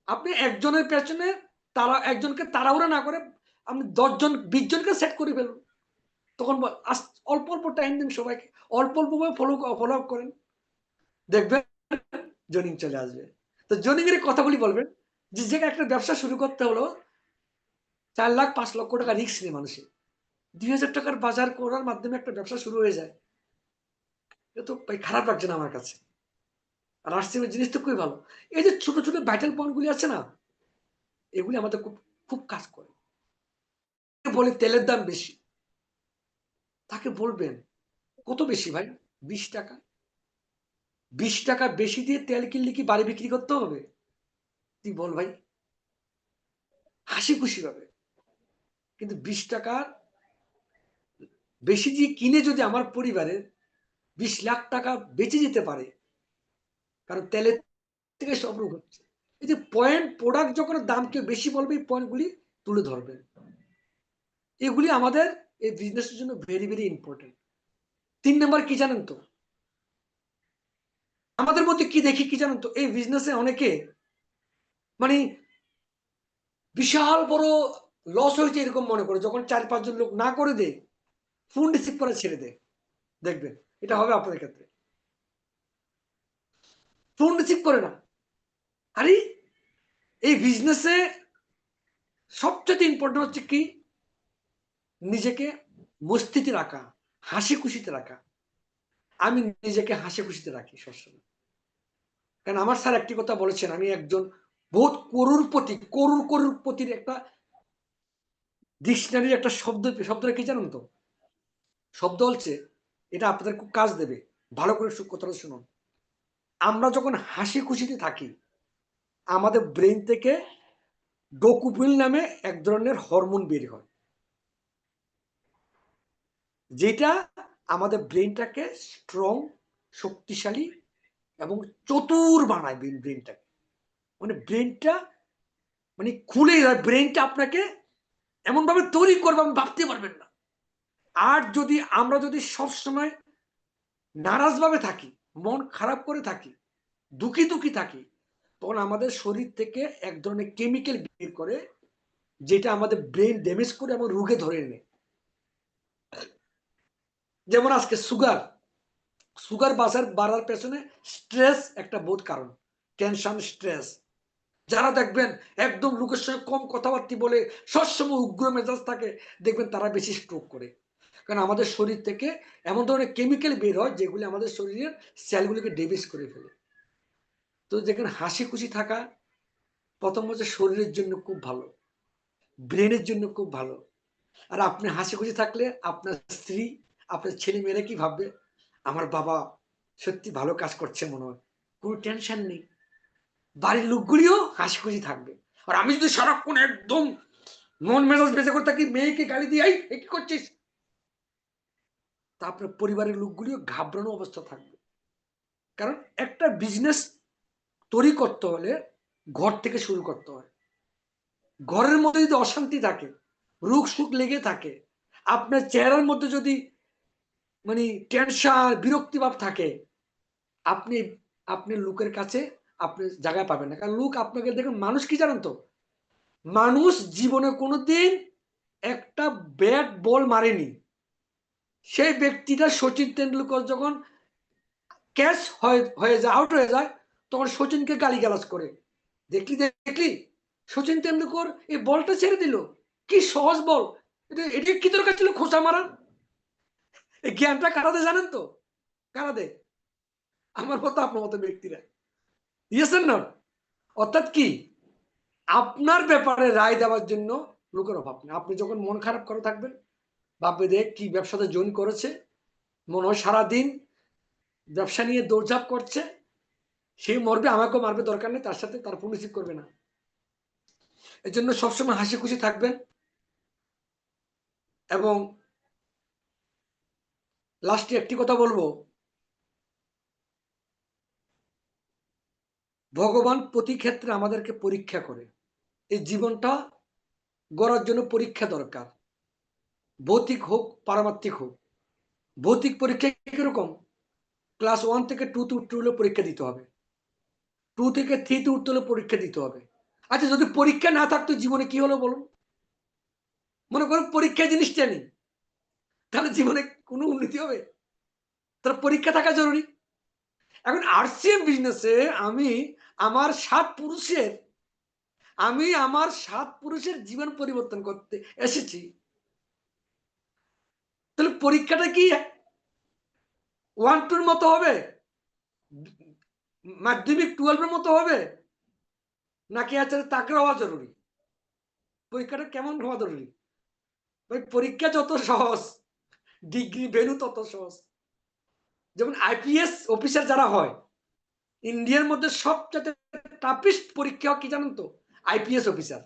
আপনি একজনের পেছনে একজনকে তাড়াহুড়া না করে আপনি 10 জন 20 জনকে সেট করে ফেলুন। তখন অল্প অল্প টাইম দিন সবাইকে, অল্প অল্প ভাবে ফলো আপ করেন, দেখবেন জনিং চলে আসবে। তো জনিং এর কথাগুলি বলবেন, যে জায়গায় একটা ব্যবসা শুরু করতে হলো 4 লাখ 5 লক্ষ টাকা রিস্ক নেই মানুষের, 2,000 টাকার বাজার করার মাধ্যমে একটা ব্যবসা শুরু হয়ে যায়। এটা তো ভাই খারাপ লাগছে না আমার কাছে। আর আর্টসের জিনিস তো খুবই ভালো। এই যে ছোট ছোট ভাইটাল পয়েন্ট গুলি আছে না, এগুলি আমাদের খুব খুব কাজ করে। বলে তেলের দাম বেশি, তাকে বলবেন কত বেশি ভাই, 20 টাকা। 20 টাকা বেশি দিয়ে তেল কিনলে কি বাড়ি বিক্রি করতে হবে? তুই বল ভাই, হাসি খুশি হবে। কিন্তু 20 টাকার বেশি দিয়ে কিনে যদি আমার পরিবারের 20 লাখ টাকা বেঁচে যেতে পারে, কারণ তেলের থেকে সব রোগ হচ্ছে। এই যে পয়েন্ট, প্রোডাক্ট যখন দাম কেউ বেশি বলবে, এই পয়েন্টগুলি তুলে ধরবেন। এগুলি আমাদের এই বিজনেসের জন্য ভেরি ভেরি ইম্পর্টেন্ট। 3 নম্বর কি জানেন তো, আমাদের মধ্যে কি দেখি কি জানেন তো, এই বিজনেসে অনেকে মানে বিশাল বড় লস হয়েছে এরকম মনে করে, যখন 4-5 জন লোক না করে দেয়, ফোন রিসিভ করে ছেড়ে দেয়। দেখবেন এটা হবে আপনাদের ক্ষেত্রে, ফোন রিসিভ করে না। আরে এই বিজনেসে সবচেয়ে ইম্পর্টেন্ট হচ্ছে কি, নিজেকে মস্তিতে রাখা, হাসি খুশিতে রাখা। আমি নিজেকে হাসি খুশিতে রাখি সবসময়, কারণ আমার স্যার একটি কথা বলেছেন, আমি একজন বহুত করুরপতির একটা ডিকশনারির একটা শব্দটা কি জানেন তো, শব্দ হচ্ছে, এটা আপনাদের খুব কাজ দেবে, ভালো করে কথাটা শুনুন। আমরা যখন হাসি খুশিতে থাকি, আমাদের ব্রেন থেকে ডোকুপিল নামে এক ধরনের হরমোন বের হয়। যেটা আমাদের ব্রেনটাকে স্ট্রং, শক্তিশালী এবং চতুর বানায়। ব্রেনটাকে মানে ব্রেনটা মানে খুলে যায়, ব্রেনটা আপনাকে এমন ভাবে তৈরি করবে আপনি ভাবতে পারবেন না। আর যদি আমরা যদি সবসময় নারাজ ভাবে থাকি, মন খারাপ করে থাকি, দুঃখী দুঃখী থাকি, তখন আমাদের শরীর থেকে এক ধরনের কেমিক্যাল বের করে, যেটা আমাদের ব্রেন ড্যামেজ করে এবং রোগে ধরে নেয়। যেমন আজকে সুগার, সুগার বাড়ার পেছনে স্ট্রেস একটা বোধ কারণ, টেনশন, স্ট্রেস। যারা দেখবেন একদম লোকের সঙ্গে কম কথাবার্তা বলে, সবসময় উগ্র মেজাজ থাকে, দেখবেন তারা বেশি স্ট্রোক করে। কারণ আমাদের শরীর থেকে এমন ধরনের কেমিক্যাল বের হয় যেগুলি আমাদের শরীরের সেলগুলিকে ড্যামেজ করে ফেলে। তো যেখানে হাসি খুশি থাকা প্রথম হচ্ছে শরীরের জন্য খুব ভালো, ব্রেনের জন্য খুব ভালো। আর আপনি হাসি খুশি থাকলে আপনার স্ত্রী, আপনার ছেলে মেয়েরা কি ভাববে, আমার বাবা সত্যি ভালো কাজ করছে মনে হয়, কোনো টেনশন নেই, বাড়ির লোকগুলিও হাসি খুশি থাকবে। আর আমি যদি সারাক্ষণ একদম মন মেজাজ বেঁচে করে থাকি, মেয়েকে গালি দিয়ে এই কি করছিস, তা আপনার পরিবারের লোকগুলিও ঘাবড়ানো অবস্থা থাকবে। কারণ একটা বিজনেস তৈরি করতে হলে ঘর থেকে শুরু করতে হয়। ঘরের মধ্যে যদি অশান্তি থাকে, রোগ সুখ লেগে থাকে, আপনার চেহারার মধ্যে যদি মানে টেনশন, বিরক্তি ভাব থাকে, আপনি আপনি লোকের কাছে আপনি জায়গা পাবেন না। কারণ লোক আপনাকে দেখুন, মানুষ কি জানেন তো, মানুষ জীবনে কোনোদিন একটা ব্যাট বল মারেনি। সেই ব্যক্তিটা সচিন তেন্ডুলকর যখন ক্যাচ হয়ে যায়, আউট হয়ে যায়, তখন সচিনকে গালিগালাজ করে, দেখলি দেখলি সচিন তেন্ডুলকর এই বলটা ছেড়ে দিল, কি সহজ বল, এটা কি দরকার ছিল খোঁচা মারার। এই জ্ঞানটা কারা দেয় জানেন তো, কারা দেয়? আমার মতো আপনার মতো ব্যক্তিরা। ইয়েস না? অর্থাৎ কি, আপনার ব্যাপারে রায় দেওয়ার জন্য লোকের অভাব নেই। আপনি যখন মন খারাপ করে থাকবেন, ভাববে দেখ কি ব্যবসাতে জয়েন করেছে, মনে হয় সারাদিন ব্যবসা নিয়ে দৌড়ঝাঁপ করছে, সে মরবে, আমাকেও মারবে, দরকার নেই, তার সাথে তার ফোন রিসিভ করবে না। এই জন্য সবসময় হাসি খুশি থাকবেন। এবং লাস্টে একটি কথা বলবো, ভগবান প্রতি ক্ষেত্রে আমাদেরকে পরীক্ষা করে। এই জীবনটা গড়ার জন্য পরীক্ষা দরকার, ভৌতিক হোক পারমার্থিক হোক। ভৌতিক পরীক্ষা কিরকম, ক্লাস 1 থেকে 2 তে উঠতে হলে পরীক্ষা দিতে হবে, 2 থেকে 3 তে উঠতে হলে পরীক্ষা দিতে হবে। আচ্ছা, যদি পরীক্ষা না থাকতো জীবনে কি হলো বলুন? মনে করুন পরীক্ষা জিনিসটা নেই, তাহলে জীবনে কোনো উন্নতি হবে? তাহলে পরীক্ষা থাকা জরুরি। এখন আরসিএম বিজনেসে আমি আমার 7 পুরুষের জীবন পরিবর্তন করতে এসেছি। তাহলে পরীক্ষাটা কি 1-2 মতো হবে, মাধ্যমিক 12 মতো হবে, নাকি আছে তাকড়া হওয়া জরুরি? পরীক্ষাটা কেমন হওয়া জরুরি? ভাই পরীক্ষা যত সহজ, ডিগ্রি ভ্যালু তত সহজ। যেমন আইপিএস অফিসার যারা হয়, ইন্ডিয়ার মধ্যে সবচেয়ে টাফেস্ট পরীক্ষা কি জানেন তো? আইপিএস অফিসার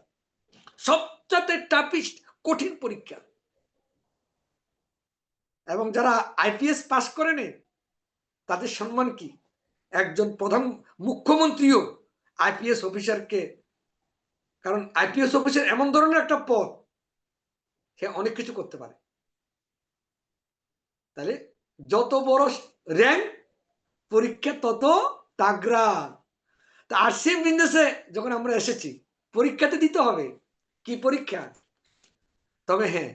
সবচেয়ে টাফেস্ট, কঠিন পরীক্ষা। এবং যারা আইপিএস পাস করেনি তাদের সম্মান কি? একজন প্রধান মুখ্যমন্ত্রীও আইপিএস অফিসারকে, কারণ আইপিএস অফিসার এমন ধরনের একটা পদ, সে অনেক কিছু করতে পারে। তাহলে যত বড় র্যাঙ্ক, পরীক্ষা তত তাগড়া। তা আরসিএম বিজনেসে যখন আমরা এসেছি, পরীক্ষাতে দিতে হবে। কি পরীক্ষা? তবে হ্যাঁ,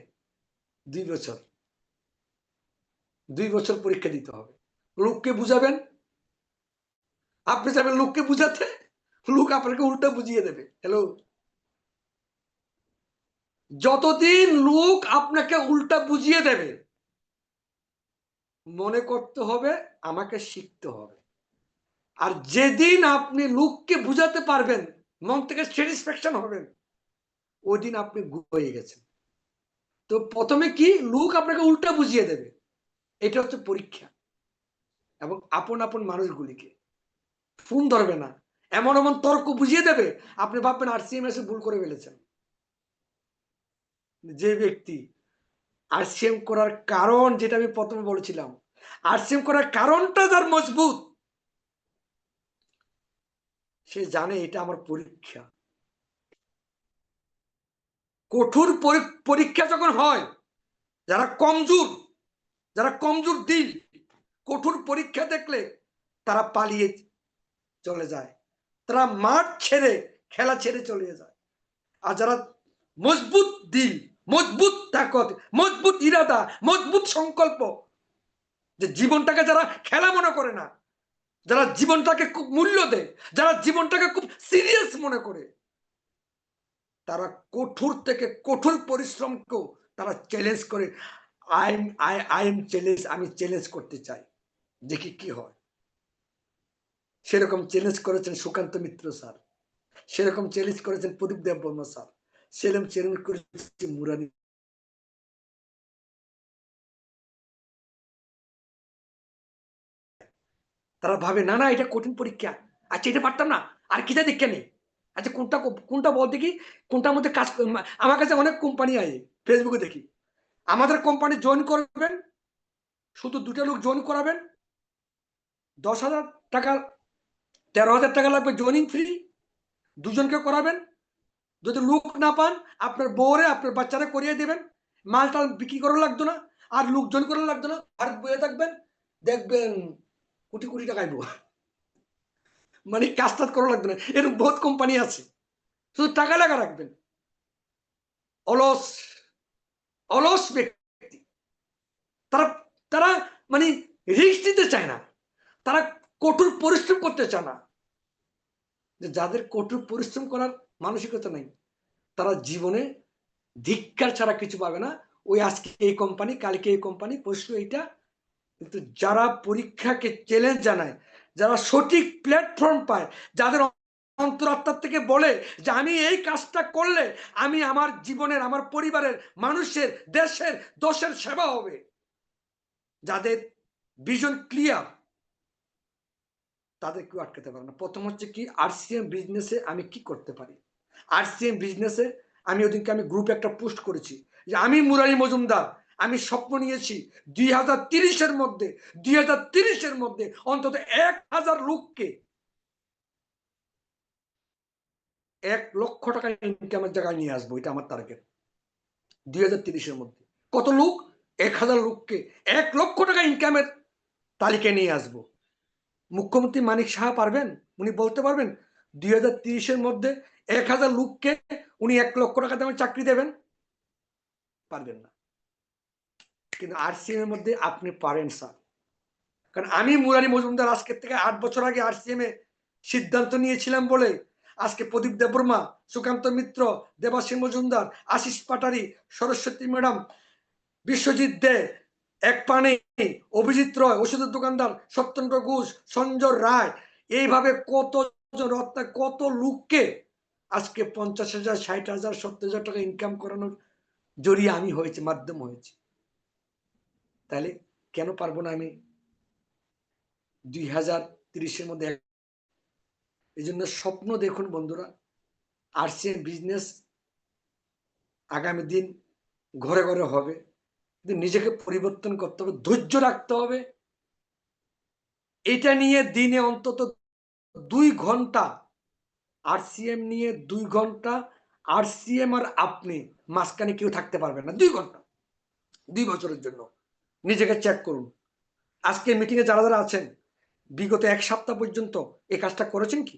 2 বছর, 2 বছর পরীক্ষা দিতে হবে। লোককে বুঝাবেন, আপনি যাবেন লোককে বুঝাতে, লোক আপনাকে উল্টা বুঝিয়ে দেবে। হ্যালো, যতদিন লোক আপনাকে উল্টা বুঝিয়ে দেবে, মনে করতে হবে আমাকে শিখতে হবে। আর যেদিন আপনি লোককে বুঝাতে পারবেন, মন থেকে স্যাটিসফ্যাকশন হবেন, ওই দিন আপনি হয়ে গেছেন। তো প্রথমে কি, লোক আপনাকে উল্টা বুঝিয়ে দেবে, এটা হচ্ছে পরীক্ষা। এবং আপন আপন মানুষগুলিকে ফোন ধরবে না, এমন এমন তর্ক বুঝিয়ে দেবে, আপনি ভাববেন আরসিএম এসে ভুল করে ফেলেছেন। যে ব্যক্তি আরসিএম করার কারণ, যেটা আমি প্রথমে বলেছিলাম, আরসিএম করার কারণটা যার মজবুত, সে জানে এটা আমার পরীক্ষা। কঠোর পরীক্ষা যখন হয়, যারা কমজোর দিল, কঠোর পরীক্ষা দেখলে তারা পালিয়ে চলে যায়, তারা মাঠ ছেড়ে, খেলা ছেড়ে চলে যায়। আর যারা মজবুত দিল, মজবুত তাকত, মজবুত ইরাদা, মজবুত সংকল্প, যে জীবনটাকে যারা খেলা মনে করে না, যারা জীবনটাকে খুব মূল্য দেয়, যারা জীবনটাকে খুব সিরিয়াস মনে করে, তারা কঠোর থেকে কঠোর পরিশ্রমকেও তারা চ্যালেঞ্জ করে। আমি চ্যালেঞ্জ করতে চাই, দেখি কি হয়। সেরকম চ্যালেঞ্জ করেছেন সুকান্ত মিত্র স্যার, সেরকম চ্যালেঞ্জ করেছেন প্রদীপ দেববর্মা স্যার, সেরকম চ্যালেঞ্জ করেছে মুরারি। তারা ভাবে না না এটা কঠিন পরীক্ষা, আচ্ছা এটা পারতাম না, আর কিটা দেখে নেই, আচ্ছা কোনটা কোনটা বলতে কি, কোনটার মধ্যে কাজ। আমার কাছে অনেক কোম্পানি আছে, ফেসবুকে দেখি, আমাদের কোম্পানি জয়েন করবেন, শুধু 2টা লোক জয়েন করাবেন, 10,000 টাকা, 13,000 টাকা লাগবে জয়েনিং ফ্রি, 2জনকে করাবেন। যদি লোক না পান, আপনার বউরে আপনার বাচ্চারা করিয়ে দেবেন, মালটা বিক্রি করা লাগতো না, আর লোক জয়েন করা লাগতো না, আর বয়ে থাকবেন, দেখবেন কোটি কোটি টাকা আইব, মানে কাজ টাজ করা লাগবে না। এরকম বহুত কোম্পানি আছে, শুধু টাকা লাগা রাখবেন। অলস অলস ব্যক্তি, তারা তারা মানে রিস্ক দিতে চায় না, তারা কঠোর পরিশ্রম করতে চায় না। যাদের কঠোর পরিশ্রম করার মানসিকতা নাই, তারা জীবনে ধিক্কার ছাড়া কিছু পাবে না। ওই আজকে এই কোম্পানি, কালকে এই কোম্পানি, পরশু এইটা। কিন্তু যারা পরীক্ষাকে চ্যালেঞ্জ জানায়, যারা সঠিক প্ল্যাটফর্ম পায়, যাদের অন্তরাত্মার থেকে বলে যে আমি এই কাজটা করলে আমি আমার জীবনের, আমার পরিবারের, মানুষের, দেশের, দশের সেবা হবে, যাদের ভিশন ক্লিয়ার, তাদের কেউ আটকাতে পারে না। প্রথম হচ্ছে কি, আরসিএম বিজনেসে আমি কি করতে পারি। আরসিএম বিজনেসে আমি ওদিনকে আমি গ্রুপে একটা পোস্ট করেছি যে আমি মুরারি মজুমদার, আমি স্বপ্ন নিয়েছি 2030-এর মধ্যে অন্তত 1,000 লোককে 1 লক্ষ টাকা ইনকামের জায়গায় নিয়ে আসবো। এটা আমার টার্গেট 2030-এর মধ্যে। কত লোক? 1,000 লোককে 1 লক্ষ টাকা ইনকামের তালিকায় নিয়ে আসবো। মুখ্যমন্ত্রী মানিক সাহা পারবেন? উনি বলতে পারবেন 2030-এর মধ্যে 1,000 লোককে উনি 1 লক্ষ টাকা দামে চাকরি দেবেন? পারবেন না। কিন্তু আরসিএম এর মধ্যে আপনি পারেন স্যার। কারণ আমি মুরারি মজুমদার আজকের থেকে 8 বছর আগে আরসিএম এ সিদ্ধান্ত নিয়েছিলাম বলে আজকে প্রদীপ দেববর্মা, সুকান্ত মিত্র, দেবাশী মজুমদার, আশিস পাটারি, সরস্বতী ম্যাডাম, বিশ্বজিৎ দে, এক পানি, অভিজিৎ রয়, ওষুধের দোকানদার, সত্যেন্দ্র ঘোষ, সঞ্জয় রায়, এইভাবে কত লোককে আজকে 50,000, 60,000, 70,000 টাকা ইনকাম করানোর জড়িয়ে আমি হয়েছে, মাধ্যম হয়েছে। তাহলে কেন পারবো না আমি 2030-এর মধ্যে? এই জন্য স্বপ্ন দেখুন বন্ধুরা, আরসিএম বিজনেস আগামী দিন ঘরে ঘরে হবে, কিন্তু নিজেকে পরিবর্তন করতে হবে, ধৈর্য রাখতে হবে। এটা নিয়ে দিনে অন্তত 2 ঘন্টা, আরসিএম নিয়ে 2 ঘন্টা, আরসিএম আর আপনি মাঝখানে কেউ থাকতে পারবেন না। 2 ঘন্টা, 2 বছরের জন্য নিজেকে চেক করুন। আজকে মিটিং এ যারা যারা আছেন, বিগত 1 সপ্তাহ পর্যন্ত এই কাজটা করেছেন কি?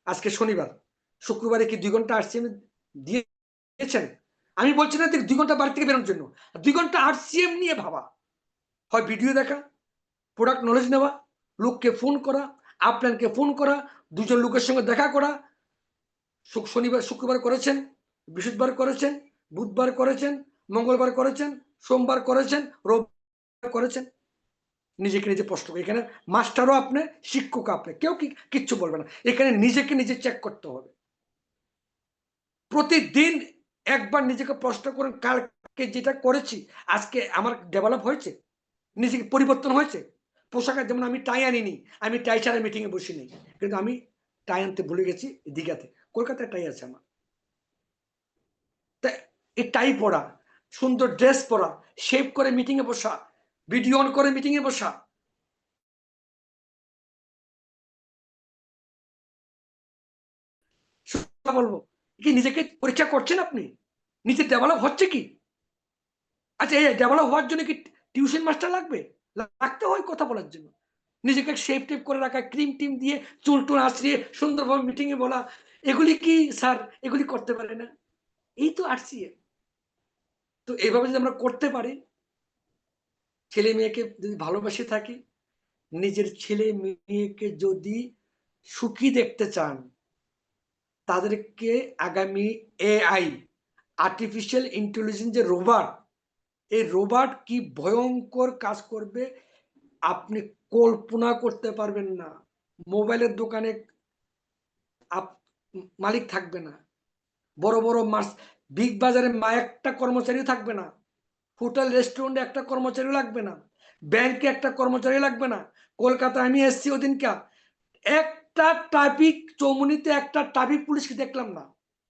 আজকে শনিবার, শুক্রবারে কি 2 ঘন্টা আরসিএম দিয়েছেন? আমি বলছি না 2 ঘন্টা বাড়ি থেকে বেরোনোর জন্য, 2 ঘন্টা আরসিএম নিয়ে ভাবা, হয় ভিডিও দেখা, প্রোডাক্ট নলেজ নেওয়া, লোককে ফোন করা, আপলাইনকে ফোন করা, 2 জন লোকের সঙ্গে দেখা করা। শুক্রবার করেছেন, বৃহস্পতিবার করেছেন, বুধবার করেছেন, মঙ্গলবার করেছেন, সোমবার করেছেন, রবিবার করেছেন। নিজেকে নিজে প্রশ্ন করে, এখানে মাস্টারও আপনি, শিক্ষক আপনি, কেউ কিচ্ছু বলবে না। এখানে নিজেকে নিজে চেক করতে হবে। প্রতিদিন একবার নিজেকে প্রশ্ন করুন, কালকে যেটা করেছি আজকে আমার ডেভেলপ হয়েছে, নিজেকে পরিবর্তন হয়েছে। পোশাকের যেমন আমি টাই আনিনি, আমি টাই ছাড়া মিটিং এ বসিনি, কিন্তু আমি টাই আনতে ভুলে গেছি দীঘাতে। কলকাতায় টাই আছে আমার, তা এই টাই পড়া, সুন্দর ড্রেস পরা, শেভ করে মিটিং এ বসা, ভিডিও অন করে মিটিং এ বসা, বলবো কি নিজেকে পরীক্ষা করছেন আপনি? নিজে ডেভেলপ হচ্ছে কি? আচ্ছা, এই ডেভেলপ হওয়ার জন্য কি টিউশন মাস্টার লাগবে? লাগতে হয় কথা বলার জন্য। নিজেকে শেপ টেপ করে রাখা, ক্রিম টিম দিয়ে চুল টুল আঁচড়িয়ে সুন্দরভাবে মিটিং এ বলা, এগুলি কি স্যার এগুলি করতে পারে না? এই তো RCM। তো এইভাবে যদি আমরা করতে পারি, ছেলে মেয়েকে যদি ভালোবাসে থাকি, নিজের ছেলে মেয়েকে যদি সুখী দেখতে চান, তাদেরকে আগামী AI আর্টিফিশিয়াল ইন্টেলিজেন্স যে রোবট, এই রোবট কি ভয়ঙ্কর কাজ করবে আপনি কল্পনা করতে পারবেন না। মোবাইলের দোকানে মালিক থাকবে না, বড় বড় বিগ বাজারে একটা কর্মচারী থাকবে না, হোটেল রেস্টুরেন্টে একটা কর্মচারী লাগবে না, ব্যাংকে একটা কর্মচারী লাগবে না। কলকাতায় আমি এসছি ওদিনকা, একটা ট্রাফিক চৌমুনিতে একটা ট্রাফিক পুলিশকে দেখলাম না,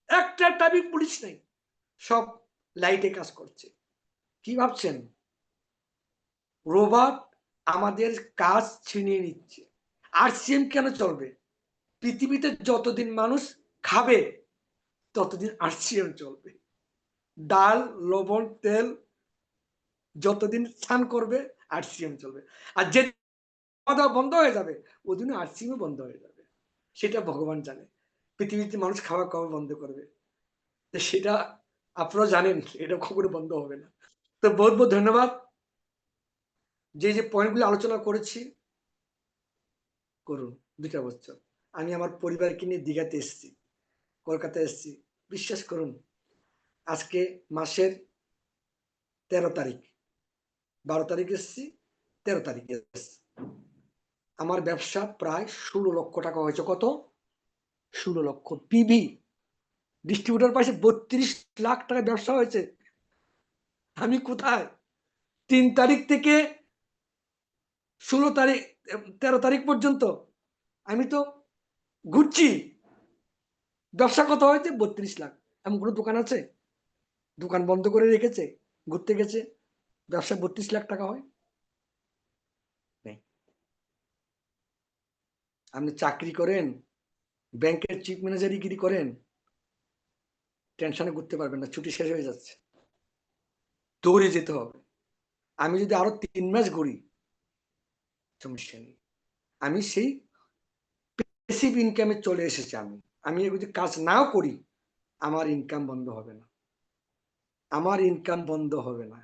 একটা ট্রাফিক পুলিশ নেই, সব লাইটে কাজ করছে। কি ভাবছেন? রোবট আমাদের কাজ ছিনিয়ে নিচ্ছে। RCM কেন চলবে? পৃথিবীতে যতদিন মানুষ খাবে ততদিন RCM চলবে। ডাল, লবণ, তেল যতদিন স্নান করবে RCM চলবে। আর যে খাওয়া দাওয়া বন্ধ হয়ে যাবে ওদিনও RCM বন্ধ হয়ে যাবে। সেটা ভগবান জানে পৃথিবীতে মানুষ খাওয়া কবে বন্ধ করবে, সেটা আপনারা জানেন, এটা কখনো বন্ধ হবে না। তো বহুত বহুত ধন্যবাদ। যে যে পয়েন্টগুলো আলোচনা করেছি করুন। 2টা বছর আমি আমার পরিবারকে নিয়ে দীঘাতে এসেছি, কলকাতায় এসেছি, বিশ্বাস করুন আজকে মাসের 13 তারিখ, 12 তারিখ এসেছি, 13 তারিখে এসেছি। আমার ব্যবসা প্রায় 16 লক্ষ টাকা হয়েছে। কত? 16 লক্ষ। পিভি ডিস্ট্রিবিউটর পাশে 32 লাখ টাকা ব্যবসা হয়েছে। আমি কোথায়? 3 তারিখ থেকে 16 তারিখ 13 তারিখ পর্যন্ত আমি তো ঘুরছি। ব্যবসা কত হয়েছে? 32 লাখ। এমন কোনো দোকান আছে দোকান বন্ধ করে রেখেছে, ঘুরতে গেছে, ব্যবসা 32 লাখ টাকা হয়? আপনি চাকরি করেন, ব্যাংকের চিফ ম্যানেজারিগিরি করেন, টেনশনে ঘুরতে পারবেন না, ছুটি শেষ হয়ে যাচ্ছে, দৌড়ে যেতে হবে। আমি যদি আরো 3 মাস ঘুরি সমস্যা নেই, আমি সেই প্যাসিভ ইনকামে চলে এসেছি। আমি যদি কাজ নাও করি আমার ইনকাম বন্ধ হবে না, আমার ইনকাম বন্ধ হবে না।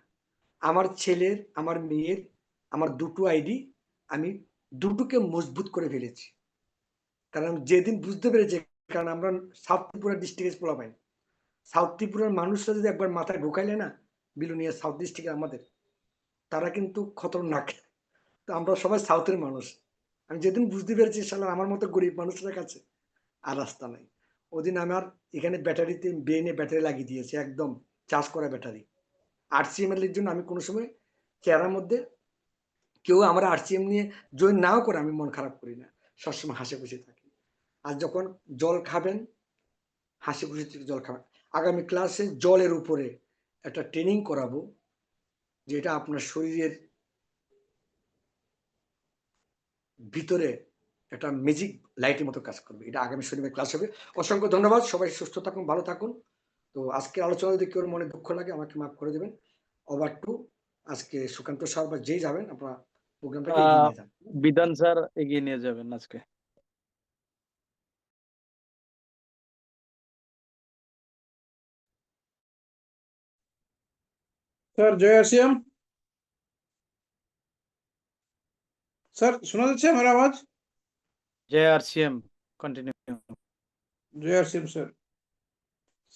আমার ছেলের, আমার মেয়ের, আমার 2টো আইডি আমি দুটোকে মজবুত করে ফেলেছি। কারণ যেদিন বুঝতে পেরেছি, কারণ আমরা সাউথ ত্রিপুরা ডিস্ট্রিক্টে পোলা পাই, সাউথ ত্রিপুরার মানুষরা যদি একবার মাথায় ঢুকাইলে না, বিলুনিয়া সাউথ ডিস্ট্রিক্টে আমাদের, তারা কিন্তু খতরনাক। তো আমরা সবাই সাউথের মানুষ। আমি যেদিন বুঝতে পেরেছি শালা আমার মতো গরিব মানুষের কাছে আর রাস্তা নাই, ওদিন আমার এখানে ব্যাটারিতে ব্রেনে ব্যাটারি লাগিয়ে দিয়েছে, একদম চার্জ করা ব্যাটারি। RCM এর জন্য আমি কোনো সময় চেহারার মধ্যে কেউ আমার RCM নিয়ে জয়েন নাও করে আমি মন খারাপ করি না, সবসময় হাসি খুশি থাকি। আর যখন জল খাবেন হাসি খুশি জল খাবেন। আগামী ক্লাসে জলের উপরে একটা ট্রেনিং করাবো, যেটা আপনার শরীরের ভিতরে একটা ম্যাজিক লাইটের মতো কাজ করবে। এটা আগামী শনিবার ক্লাস হবে। অসংখ্য ধন্যবাদ, সবাই সুস্থ থাকুন, ভালো থাকুন। তো আজকের আলোচনা যদি কেউ মনে দুঃখ লাগে আমাকে মাফ করে দেবেন। ওভার টু আজকে সুকান্ত স্যার বা যেই যাবেন আপনারা প্রোগ্রামটাকে এগিয়ে নিয়ে যান। বিধান স্যার এগিয়ে নিয়ে যাবেন আজকে। सर जय RCM। सर सुना যাচ্ছে আমার আওয়াজ? জয় RCM, কন্টিনিউ। জয় RCM স্যার।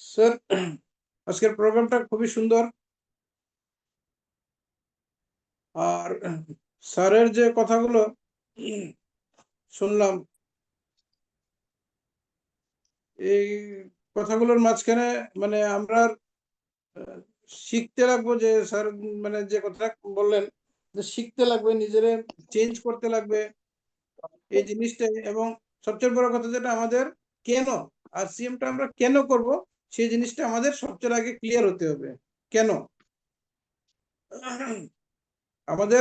স্যার আজকের প্রোগ্রামটা খুবই সুন্দর, আর স্যারের যে কথাগুলো শুনলাম, এই কথাগুলোর মাঝখানে মানে আমরা শিখতে লাগবো যে স্যার মানে যে কথা বললেন যে শিখতে লাগবে, নিজেরে চেঞ্জ করতে লাগবে এই জিনিসটাই। এবং সবচেয়ে বড় কথা যেটা আমাদের কেন RCMটা আমরা কেন করব সেই জিনিসটা আমাদের সবচেয়ে আগে ক্লিয়ার হতে হবে। কেন আমাদের